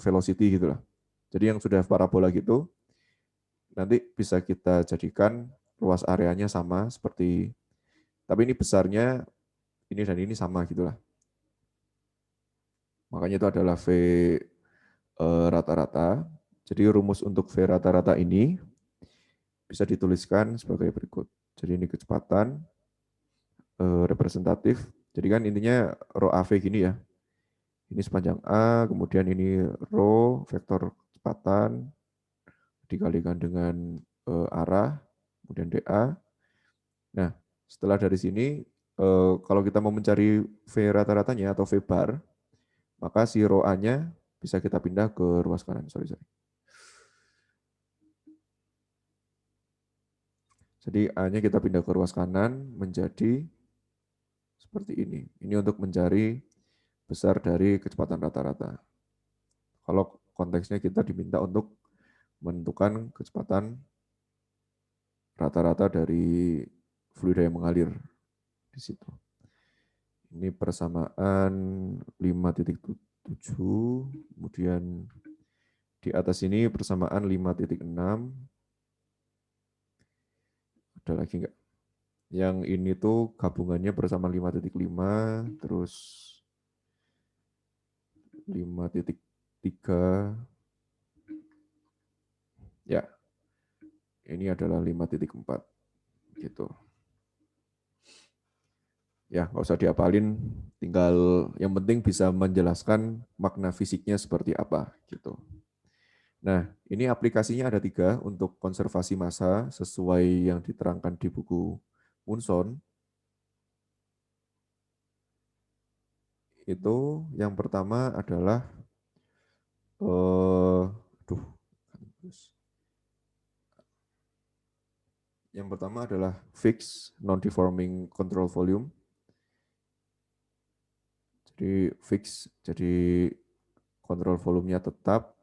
velocity gitu lah. Jadi yang sudah parabola gitu, nanti bisa kita jadikan luas areanya sama seperti, tapi ini besarnya ini dan ini sama gitulah. Makanya itu adalah V rata-rata. Jadi rumus untuk V rata-rata ini bisa dituliskan sebagai berikut. Jadi ini kecepatan representatif. Jadi kan intinya rho AV gini ya. Ini sepanjang A, kemudian ini rho vektor kecepatan dikalikan dengan arah, kemudian dA. Nah, setelah dari sini, kalau kita mau mencari V rata-ratanya atau V bar, maka si rho A-nya bisa kita pindah ke ruas kanan. Jadi A-nya kita pindah ke ruas kanan menjadi seperti ini. Ini untuk mencari besar dari kecepatan rata-rata. Kalau konteksnya kita diminta untuk menentukan kecepatan rata-rata dari fluida yang mengalir di situ. Ini persamaan 5.7, kemudian di atas ini persamaan 5.6. Ada lagi enggak? Yang ini tuh gabungannya persamaan 5.5, terus 5.3. Ya, ini adalah 5.4 gitu. Ya, nggak usah diapalin, tinggal yang penting bisa menjelaskan makna fisiknya seperti apa gitu. Nah, ini aplikasinya ada 3 untuk konservasi massa sesuai yang diterangkan di buku Munson. Itu yang pertama adalah yang pertama adalah fixed non-deforming control volume. Jadi fix, jadi kontrol volumenya tetap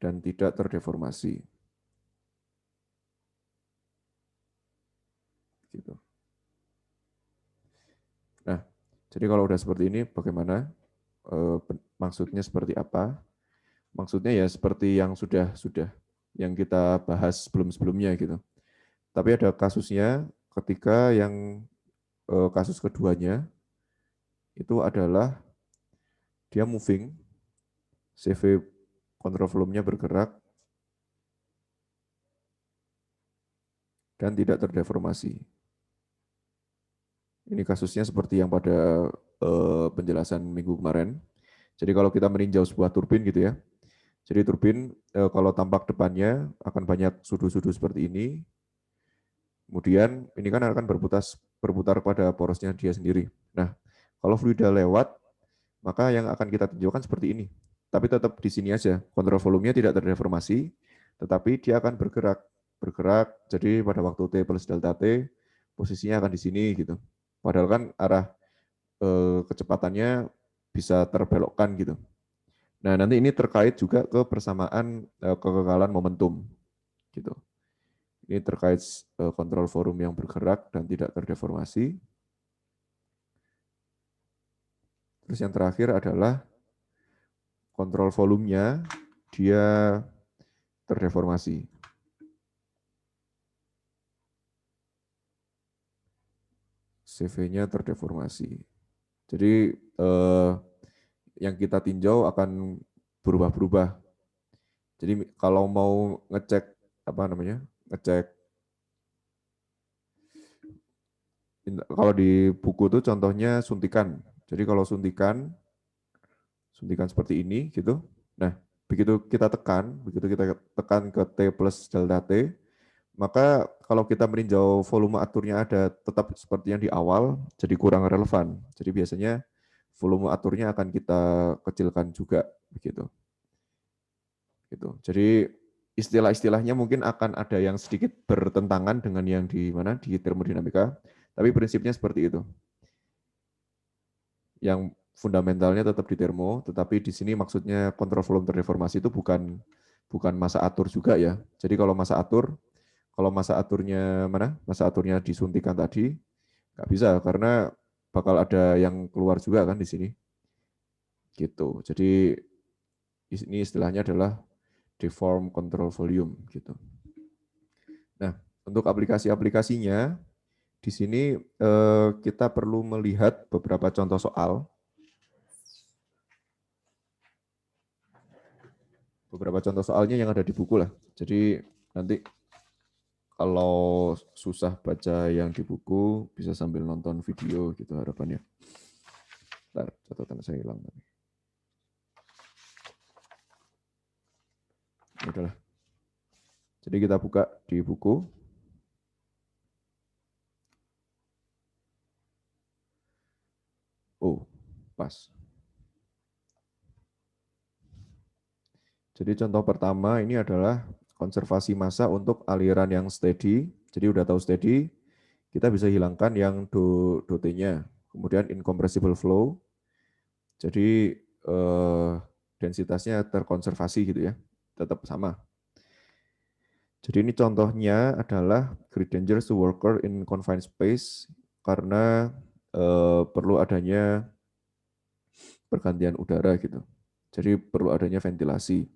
dan tidak terdeformasi. Gitu. Nah, jadi kalau udah seperti ini, bagaimana? Maksudnya seperti apa? Maksudnya ya seperti yang sudah yang kita bahas sebelum-sebelumnya gitu. Tapi ada kasusnya ketika yang kasus keduanya itu adalah dia moving, CV kontrol volumenya bergerak, dan tidak terdeformasi. Ini kasusnya seperti yang pada penjelasan minggu kemarin. Jadi kalau kita meninjau sebuah turbin gitu ya, jadi turbin kalau tampak depannya akan banyak sudu-sudu seperti ini. Kemudian ini kan akan berputar pada porosnya dia sendiri. Nah, kalau fluida lewat, maka yang akan kita tinjaukan seperti ini. Tapi tetap di sini aja, kontrol volumenya tidak terdeformasi, tetapi dia akan bergerak. Jadi pada waktu T plus delta T, posisinya akan di sini gitu. Padahal kan arah kecepatannya bisa terbelokkan gitu. Nah, nanti ini terkait juga ke persamaan kekekalan momentum gitu. Ini terkait kontrol volume yang bergerak dan tidak terdeformasi. Terus yang terakhir adalah kontrol volumenya dia terdeformasi. CV-nya terdeformasi. Jadi yang kita tinjau akan berubah-berubah. Jadi kalau mau ngecek kalau di buku itu contohnya suntikan. Jadi kalau suntikan seperti ini gitu. Nah, begitu kita tekan ke T plus delta T, maka kalau kita meninjau volume aturnya ada tetap seperti yang di awal, jadi kurang relevan. Jadi biasanya volume aturnya akan kita kecilkan juga begitu. Gitu. Jadi istilah-istilahnya mungkin akan ada yang sedikit bertentangan dengan yang di termodinamika, tapi prinsipnya seperti itu. Yang fundamentalnya tetap di termo, tetapi di sini maksudnya kontrol volume terdeformasi itu bukan massa atur juga ya. Jadi kalau massa aturnya massa aturnya disuntikan tadi, nggak bisa karena bakal ada yang keluar juga kan di sini. Gitu. Jadi ini istilahnya adalah deform control volume gitu. Nah, untuk aplikasi-aplikasinya di sini kita perlu melihat beberapa contoh soal. Beberapa contoh soalnya yang ada di buku lah. Jadi nanti kalau susah baca yang di buku bisa sambil nonton video gitu harapannya. Bentar, catatan saya hilang tadi. Udahlah. Jadi kita buka di buku. Oh, pas. Jadi contoh pertama ini adalah konservasi massa untuk aliran yang steady. Jadi udah tahu steady, kita bisa hilangkan yang dot-nya. Kemudian incompressible flow. Jadi densitasnya terkonservasi gitu ya, tetap sama. Jadi ini contohnya adalah great dangerous to worker in confined space karena perlu adanya pergantian udara gitu. Jadi perlu adanya ventilasi.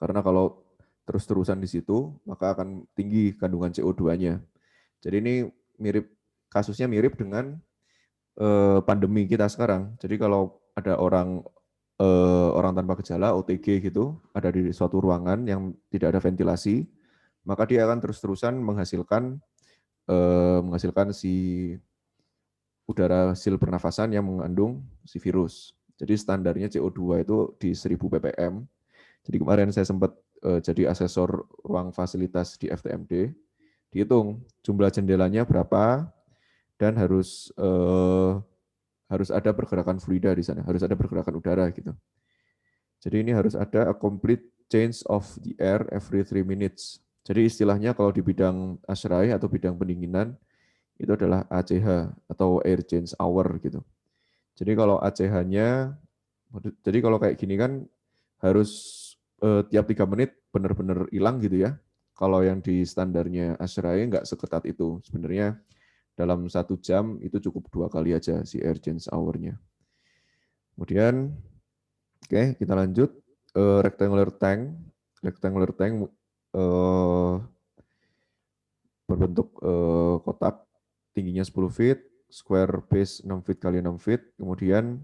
Karena kalau terus-terusan di situ, maka akan tinggi kandungan CO2-nya. Jadi ini kasusnya mirip dengan pandemi kita sekarang. Jadi kalau ada orang tanpa gejala, OTG gitu, ada di suatu ruangan yang tidak ada ventilasi, maka dia akan terus-terusan menghasilkan si udara hasil pernafasan yang mengandung si virus. Jadi standarnya CO2 itu di 1000 ppm. Jadi kemarin saya sempat jadi asesor ruang fasilitas di FTMD, dihitung jumlah jendelanya berapa dan harus ada pergerakan fluida di sana, harus ada pergerakan udara gitu. Jadi ini harus ada a complete change of the air every 3 minutes. Jadi istilahnya kalau di bidang ASHRAE atau bidang pendinginan itu adalah ACH atau air change hour gitu. Jadi kalau ACH-nya, jadi kalau kayak gini kan harus tiap 3 menit benar-benar hilang gitu ya. Kalau yang di standarnya ASHRAE nggak seketat itu. Sebenarnya dalam 1 jam itu cukup 2 kali aja si air change hour-nya. Kemudian, oke, kita lanjut. Rectangular tank. Rectangular tank berbentuk kotak, tingginya 10 feet, square base 6 feet kali 6 feet, kemudian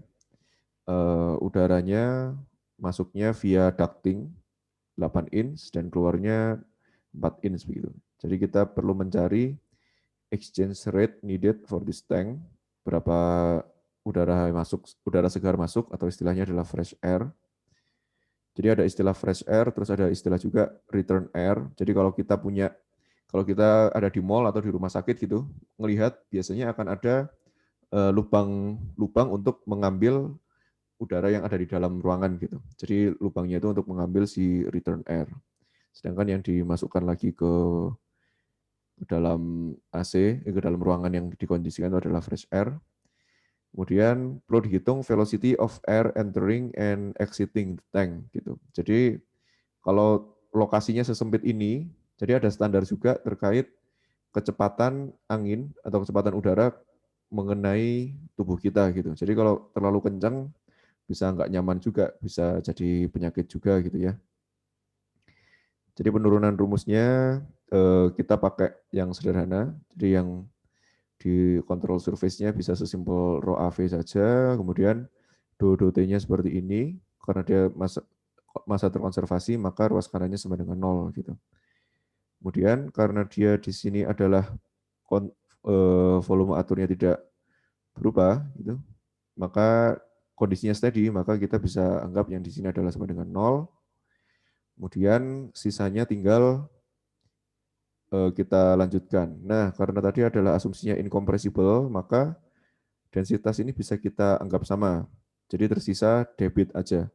udaranya masuknya via ducting 8 inch dan keluarnya 4 inch begitu. Jadi kita perlu mencari exchange rate needed for this tank, berapa udara segar masuk atau istilahnya adalah fresh air. Jadi ada istilah fresh air, terus ada istilah juga return air. Jadi kalau kita ada di mall atau di rumah sakit gitu, melihat biasanya akan ada lubang untuk mengambil udara yang ada di dalam ruangan gitu. Jadi lubangnya itu untuk mengambil si return air. Sedangkan yang dimasukkan lagi ke dalam AC, ke dalam ruangan yang dikondisikan itu adalah fresh air. Kemudian perlu dihitung velocity of air entering and exiting the tank gitu. Jadi kalau lokasinya sesempit ini, jadi ada standar juga terkait kecepatan angin atau kecepatan udara mengenai tubuh kita gitu. Jadi kalau terlalu kencang bisa nggak nyaman juga, bisa jadi penyakit juga gitu ya. Jadi penurunan rumusnya kita pakai yang sederhana, jadi yang di control surface-nya bisa sesimpel rho AV saja, kemudian dot-nya seperti ini, karena dia masa terkonservasi, maka ruas kanannya sama dengan 0 gitu. Kemudian karena dia di sini adalah volume aturnya tidak berubah, gitu, maka kondisinya steady, maka kita bisa anggap yang di sini adalah sama dengan 0. Kemudian sisanya tinggal kita lanjutkan. Nah, karena tadi adalah asumsinya incompressible, maka densitas ini bisa kita anggap sama. Jadi tersisa debit aja.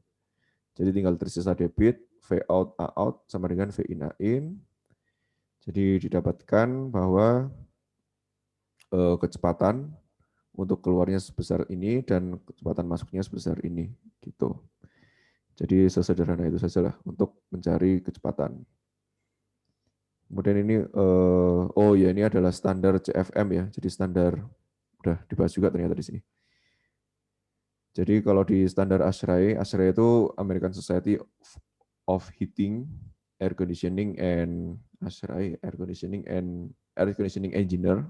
Jadi tinggal tersisa debit, V out A out sama dengan V in A in. Jadi didapatkan bahwa kecepatan untuk keluarnya sebesar ini dan kecepatan masuknya sebesar ini gitu. Jadi sesederhana itu sajalah untuk mencari kecepatan. Kemudian ini ini adalah standar CFM ya. Jadi standar udah dibahas juga ternyata di sini. Jadi kalau di standar ASHRAE itu American Society of Heating, Air Conditioning and ASHRAE Air Conditioning Engineer.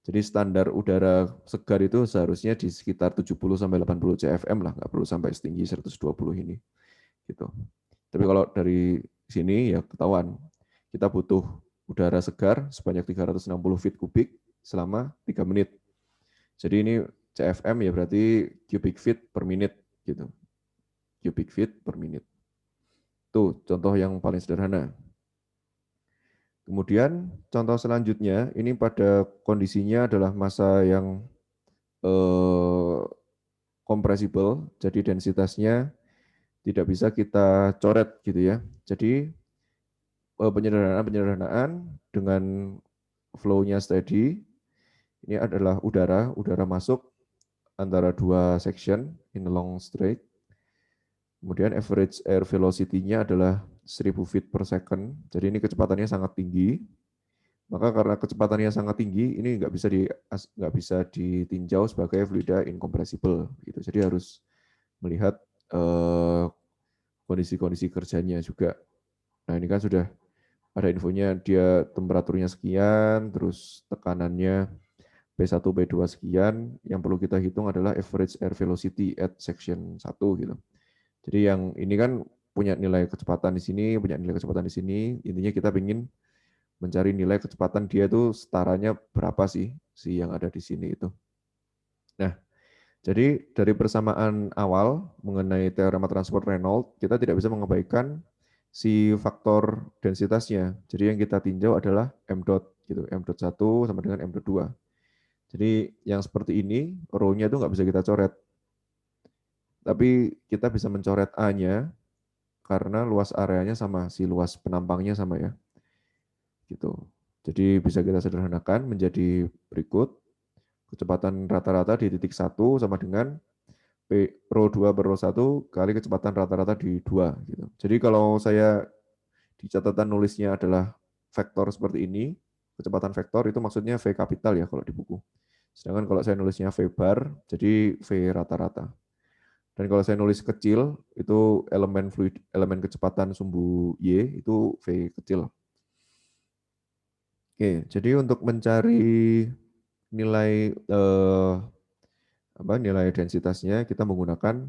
Jadi standar udara segar itu seharusnya di sekitar 70 sampai 80 CFM lah, nggak perlu sampai setinggi 120 ini. Gitu. Tapi kalau dari sini ya ketahuan, kita butuh udara segar sebanyak 360 feet kubik selama 3 menit. Jadi ini CFM ya berarti cubic feet per minute gitu. Cubic feet per minute. Tuh contoh yang paling sederhana. Kemudian contoh selanjutnya ini pada kondisinya adalah massa yang compressible, jadi densitasnya tidak bisa kita coret gitu ya. Jadi penyederhanaan dengan flow-nya steady, ini adalah udara masuk antara dua section in a long straight. Kemudian average air velocity-nya adalah 1000 feet per second. Jadi ini kecepatannya sangat tinggi. Maka karena kecepatannya sangat tinggi, ini nggak bisa ditinjau sebagai fluida incompressible. Gitu. Jadi harus melihat kondisi-kondisi kerjanya juga. Nah ini kan sudah ada infonya, dia temperaturnya sekian, terus tekanannya P1, P2 sekian. Yang perlu kita hitung adalah average air velocity at section 1 gitu. Jadi yang ini kan punya nilai kecepatan di sini, punya nilai kecepatan di sini. Intinya kita ingin mencari nilai kecepatan dia itu setaranya berapa sih si yang ada di sini itu. Nah, jadi dari persamaan awal mengenai teorema transport Reynolds, kita tidak bisa mengabaikan si faktor densitasnya. Jadi yang kita tinjau adalah m dot gitu, m dot 1 sama dengan m dot 2. Jadi yang seperti ini, rho-nya itu nggak bisa kita coret. Tapi kita bisa mencoret A-nya karena luas areanya sama, si luas penampangnya sama ya. Gitu. Jadi bisa kita sederhanakan menjadi berikut. Kecepatan rata-rata di titik 1 sama dengan rho 2 per rho 1 kali kecepatan rata-rata di 2. Gitu. Jadi kalau saya di catatan nulisnya adalah vektor seperti ini, kecepatan vektor itu maksudnya V kapital ya kalau di buku. Sedangkan kalau saya nulisnya V bar, jadi V rata-rata. Dan kalau saya nulis kecil, itu elemen kecepatan sumbu Y, itu V kecil. Oke, jadi untuk mencari nilai nilai densitasnya, kita menggunakan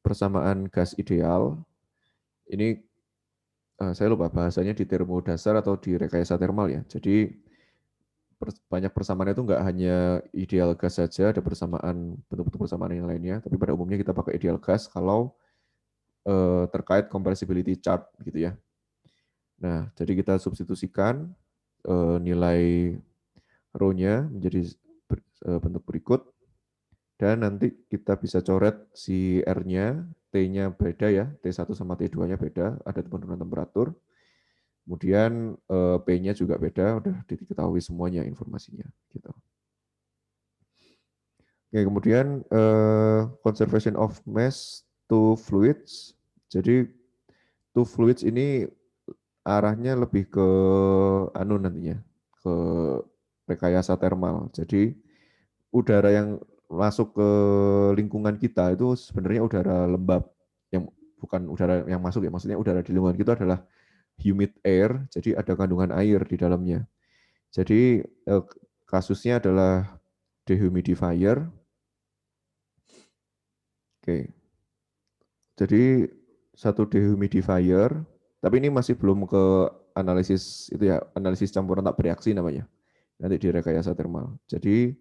persamaan gas ideal. Ini saya lupa bahasanya di termodasar atau di rekayasa termal ya. Jadi banyak persamaan itu nggak hanya ideal gas saja, ada persamaan bentuk-bentuk persamaan yang lainnya. Tapi pada umumnya kita pakai ideal gas kalau terkait compressibility chart gitu ya. Nah, jadi kita substitusikan nilai rho-nya menjadi bentuk berikut. Dan nanti kita bisa coret si R-nya, T-nya beda ya, T1 sama T2-nya beda, ada penurunan temperatur. Kemudian P-nya juga beda, udah diketahui semuanya informasinya. Gitu. Oke, kemudian conservation of mass to fluids. Jadi to fluids ini arahnya lebih ke nantinya, ke rekayasa termal. Jadi udara yang masuk ke lingkungan kita itu sebenarnya udara lembab, yang bukan udara yang masuk ya, maksudnya udara di lingkungan kita adalah humid air, jadi ada kandungan air di dalamnya. Jadi kasusnya adalah dehumidifier. Oke. Jadi satu dehumidifier, tapi ini masih belum ke analisis itu ya, analisis campuran tak bereaksi namanya. Nanti di rekayasa termal. Jadi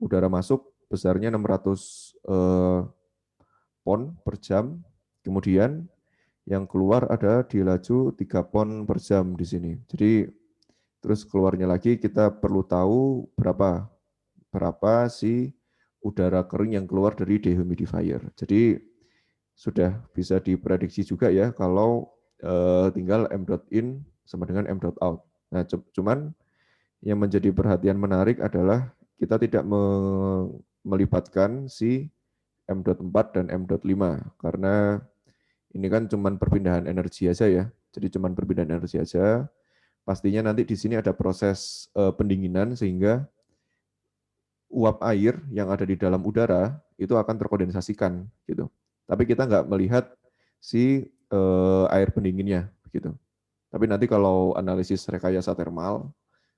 udara masuk besarnya 600 pon per jam. Kemudian yang keluar ada di laju 3 pon per jam di sini. Jadi terus keluarnya lagi kita perlu tahu berapa si udara kering yang keluar dari dehumidifier. Jadi sudah bisa diprediksi juga ya kalau tinggal m dot in sama dengan m dot out. Nah, cuman yang menjadi perhatian menarik adalah kita tidak melibatkan si M.4 dan M.5 karena ini kan cuman perpindahan energi aja ya. Jadi cuman perpindahan energi aja. Pastinya nanti di sini ada proses pendinginan sehingga uap air yang ada di dalam udara itu akan terkondensasikan gitu. Tapi kita nggak melihat si air pendinginnya gitu. Tapi nanti kalau analisis rekayasa termal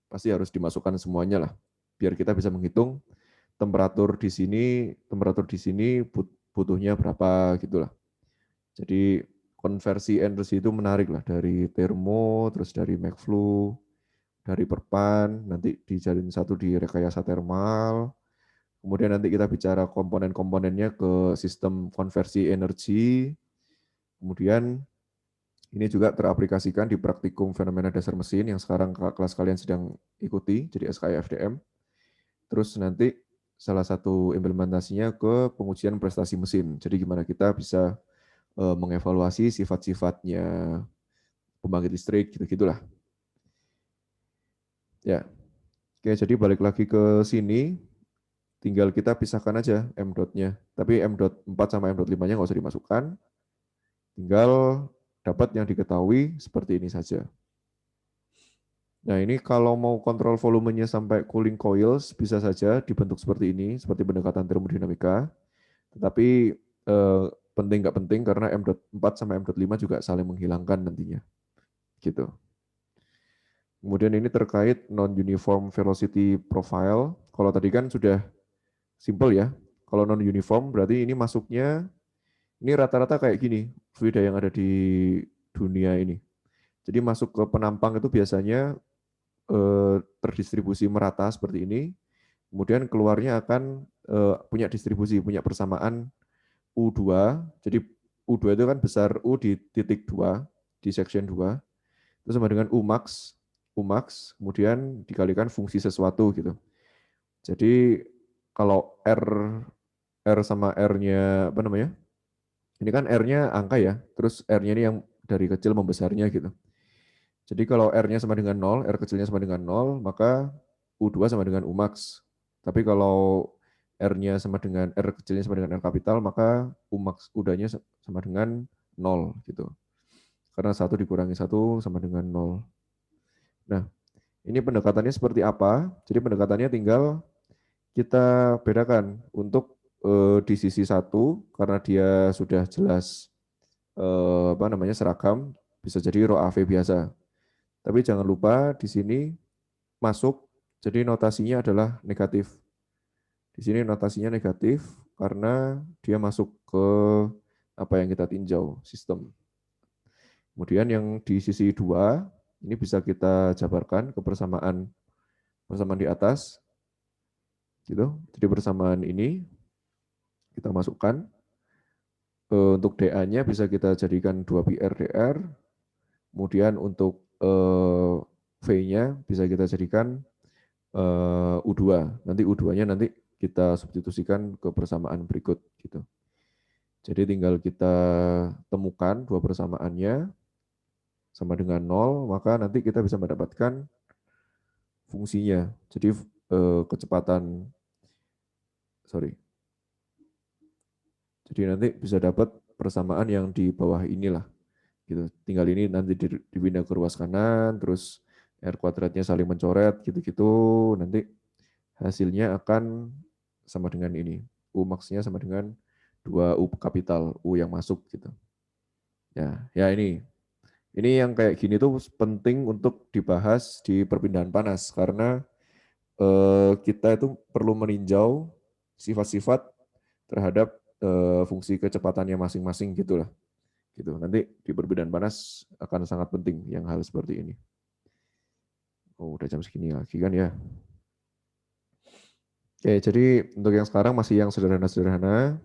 pasti harus dimasukkan semuanya lah, biar kita bisa menghitung temperatur di sini butuhnya berapa gitulah. Jadi konversi energi itu menarik lah, dari termo, terus dari McFlow, dari perpan, nanti dijadiin satu di rekayasa termal. Kemudian nanti kita bicara komponen-komponennya ke sistem konversi energi. Kemudian ini juga teraplikasikan di praktikum fenomena dasar mesin yang sekarang kelas kalian sedang ikuti, jadi SKIFDM. Terus nanti salah satu implementasinya ke pengujian prestasi mesin. Jadi gimana kita bisa mengevaluasi sifat-sifatnya pembangkit listrik, gitu-gitulah. Ya, oke, jadi balik lagi ke sini, tinggal kita pisahkan aja M.nya. Tapi M.4 sama M.5-nya nggak usah dimasukkan. Tinggal dapat yang diketahui seperti ini saja. Nah, ini kalau mau kontrol volumenya sampai cooling coils, bisa saja dibentuk seperti ini, seperti pendekatan termodinamika. Tetapi penting nggak penting karena M.4 sama M.5 juga saling menghilangkan nantinya. Gitu. Kemudian ini terkait non-uniform velocity profile. Kalau tadi kan sudah simple ya. Kalau non-uniform berarti ini masuknya, ini rata-rata kayak gini, fluida yang ada di dunia ini. Jadi masuk ke penampang itu biasanya terdistribusi merata seperti ini. Kemudian keluarnya akan punya distribusi, punya persamaan U2. Jadi U2 itu kan besar U di titik 2, di section 2. Itu sama dengan Umax, kemudian dikalikan fungsi sesuatu gitu. Jadi kalau R sama R-nya apa namanya? Ini kan R-nya angka ya, terus R-nya ini yang dari kecil membesarnya gitu. Jadi kalau R-nya sama dengan 0, R kecilnya sama dengan 0, maka U2 sama dengan Umax. Tapi kalau R-nya sama dengan R kecilnya sama dengan R kapital, maka Umax U2-nya sama dengan 0 gitu. Karena 1 dikurangi 1 sama dengan 0. Nah, ini pendekatannya seperti apa? Jadi pendekatannya tinggal kita bedakan untuk di sisi 1 karena dia sudah jelas seragam, bisa jadi rho AV biasa. Tapi jangan lupa di sini masuk, jadi notasinya adalah negatif. Di sini notasinya negatif karena dia masuk ke apa yang kita tinjau, sistem. Kemudian yang di sisi 2, ini bisa kita jabarkan ke persamaan di atas. Gitu. Jadi persamaan ini kita masukkan. Untuk DA-nya bisa kita jadikan 2πr dr. Kemudian untuk V-nya bisa kita jadikan U2. Nanti U2-nya nanti kita substitusikan ke persamaan berikut gitu. Jadi tinggal kita temukan dua persamaannya sama dengan 0, maka nanti kita bisa mendapatkan fungsinya. Jadi Jadi nanti bisa dapat persamaan yang di bawah inilah. Gitu. Tinggal ini nanti dipindah ke ruas kanan, terus R kuadratnya saling mencoret gitu-gitu, nanti hasilnya akan sama dengan ini. U max-nya sama dengan 2U kapital, U yang masuk gitu. Ya ini. Ini yang kayak gini tuh penting untuk dibahas di perpindahan panas karena kita itu perlu meninjau sifat-sifat terhadap fungsi kecepatannya masing-masing gitulah. Gitu. Nanti di perpindahan panas akan sangat penting yang hal seperti ini. Oh, udah jam segini lagi kan ya. Oke, jadi untuk yang sekarang masih yang sederhana-sederhana.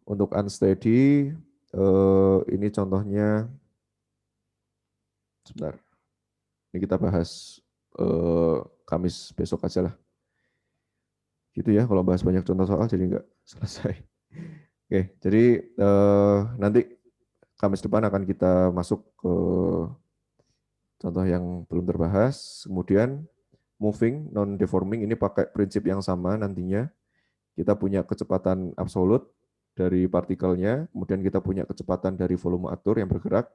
Untuk unsteady ini contohnya. Sebentar. Ini kita bahas Kamis besok aja lah. Gitu ya, kalau bahas banyak contoh soal jadi nggak selesai. Oke, jadi nanti Kamis depan akan kita masuk ke contoh yang belum terbahas. Kemudian moving, non-deforming ini pakai prinsip yang sama nantinya. Kita punya kecepatan absolut dari partikelnya, kemudian kita punya kecepatan dari volume atur yang bergerak,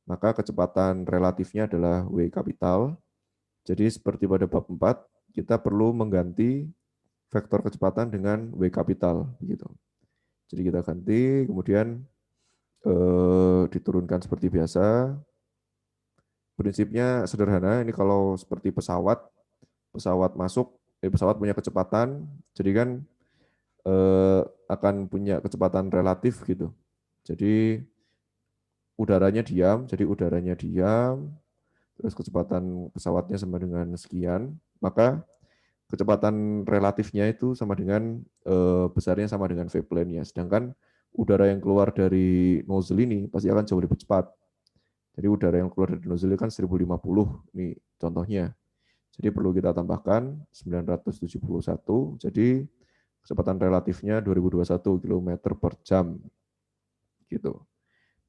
maka kecepatan relatifnya adalah W kapital. Jadi seperti pada bab 4, kita perlu mengganti vektor kecepatan dengan W kapital begitu. Jadi kita ganti, kemudian diturunkan seperti biasa. Prinsipnya sederhana, ini kalau seperti pesawat pesawat punya kecepatan, jadi kan akan punya kecepatan relatif gitu. Jadi udaranya diam, terus kecepatan pesawatnya sama dengan sekian, maka kecepatan relatifnya itu sama dengan besarnya sama dengan V-plane-nya. Sedangkan udara yang keluar dari nozzle ini pasti akan jauh lebih cepat. Jadi udara yang keluar dari nozzle kan 1050 nih contohnya. Jadi perlu kita tambahkan 971. Jadi kecepatan relatifnya 2021 km per jam. Gitu.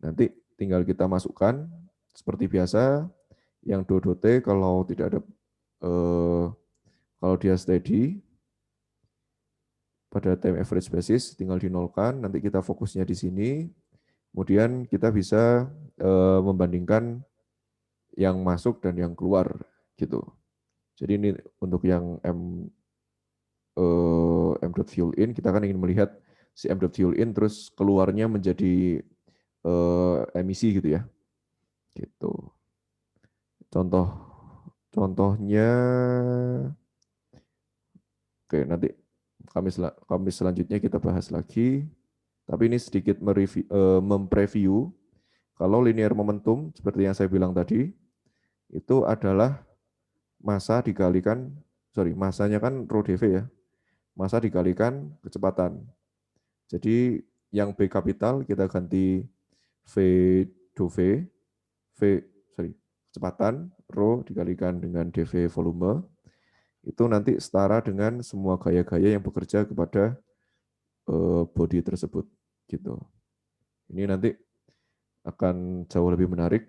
Nanti tinggal kita masukkan seperti biasa yang T kalau tidak ada kalau dia steady pada time average basis tinggal dinolkan, nanti kita fokusnya di sini. Kemudian kita bisa membandingkan yang masuk dan yang keluar gitu. Jadi ini untuk yang m.fuel in, kita kan ingin melihat si m.fuel in terus keluarnya menjadi emisi gitu ya. Gitu. Contohnya oke, nanti Kamis selanjutnya kita bahas lagi. Tapi ini sedikit mempreview kalau linear momentum seperti yang saya bilang tadi itu adalah masanya kan rho dv ya. Massa dikalikan kecepatan. Jadi yang B kapital kita ganti V do V, kecepatan, rho dikalikan dengan dv volume. Itu nanti setara dengan semua gaya-gaya yang bekerja kepada body tersebut gitu. Ini nanti akan jauh lebih menarik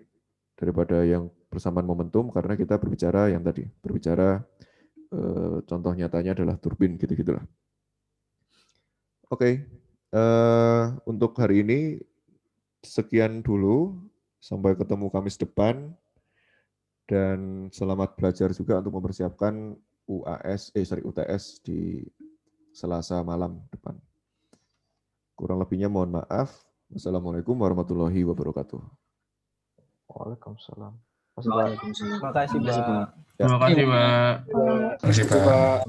daripada yang bersamaan momentum karena kita berbicara contoh nyatanya adalah turbin gitu-gitulah. Oke, untuk hari ini sekian dulu, sampai ketemu Kamis depan dan selamat belajar juga untuk mempersiapkan UTS di Selasa malam depan. Kurang lebihnya mohon maaf. Wassalamualaikum warahmatullahi wabarakatuh. Waalaikumsalam. Terima kasih, Pak. Terima kasih, Mbak. Terima kasih, Pak.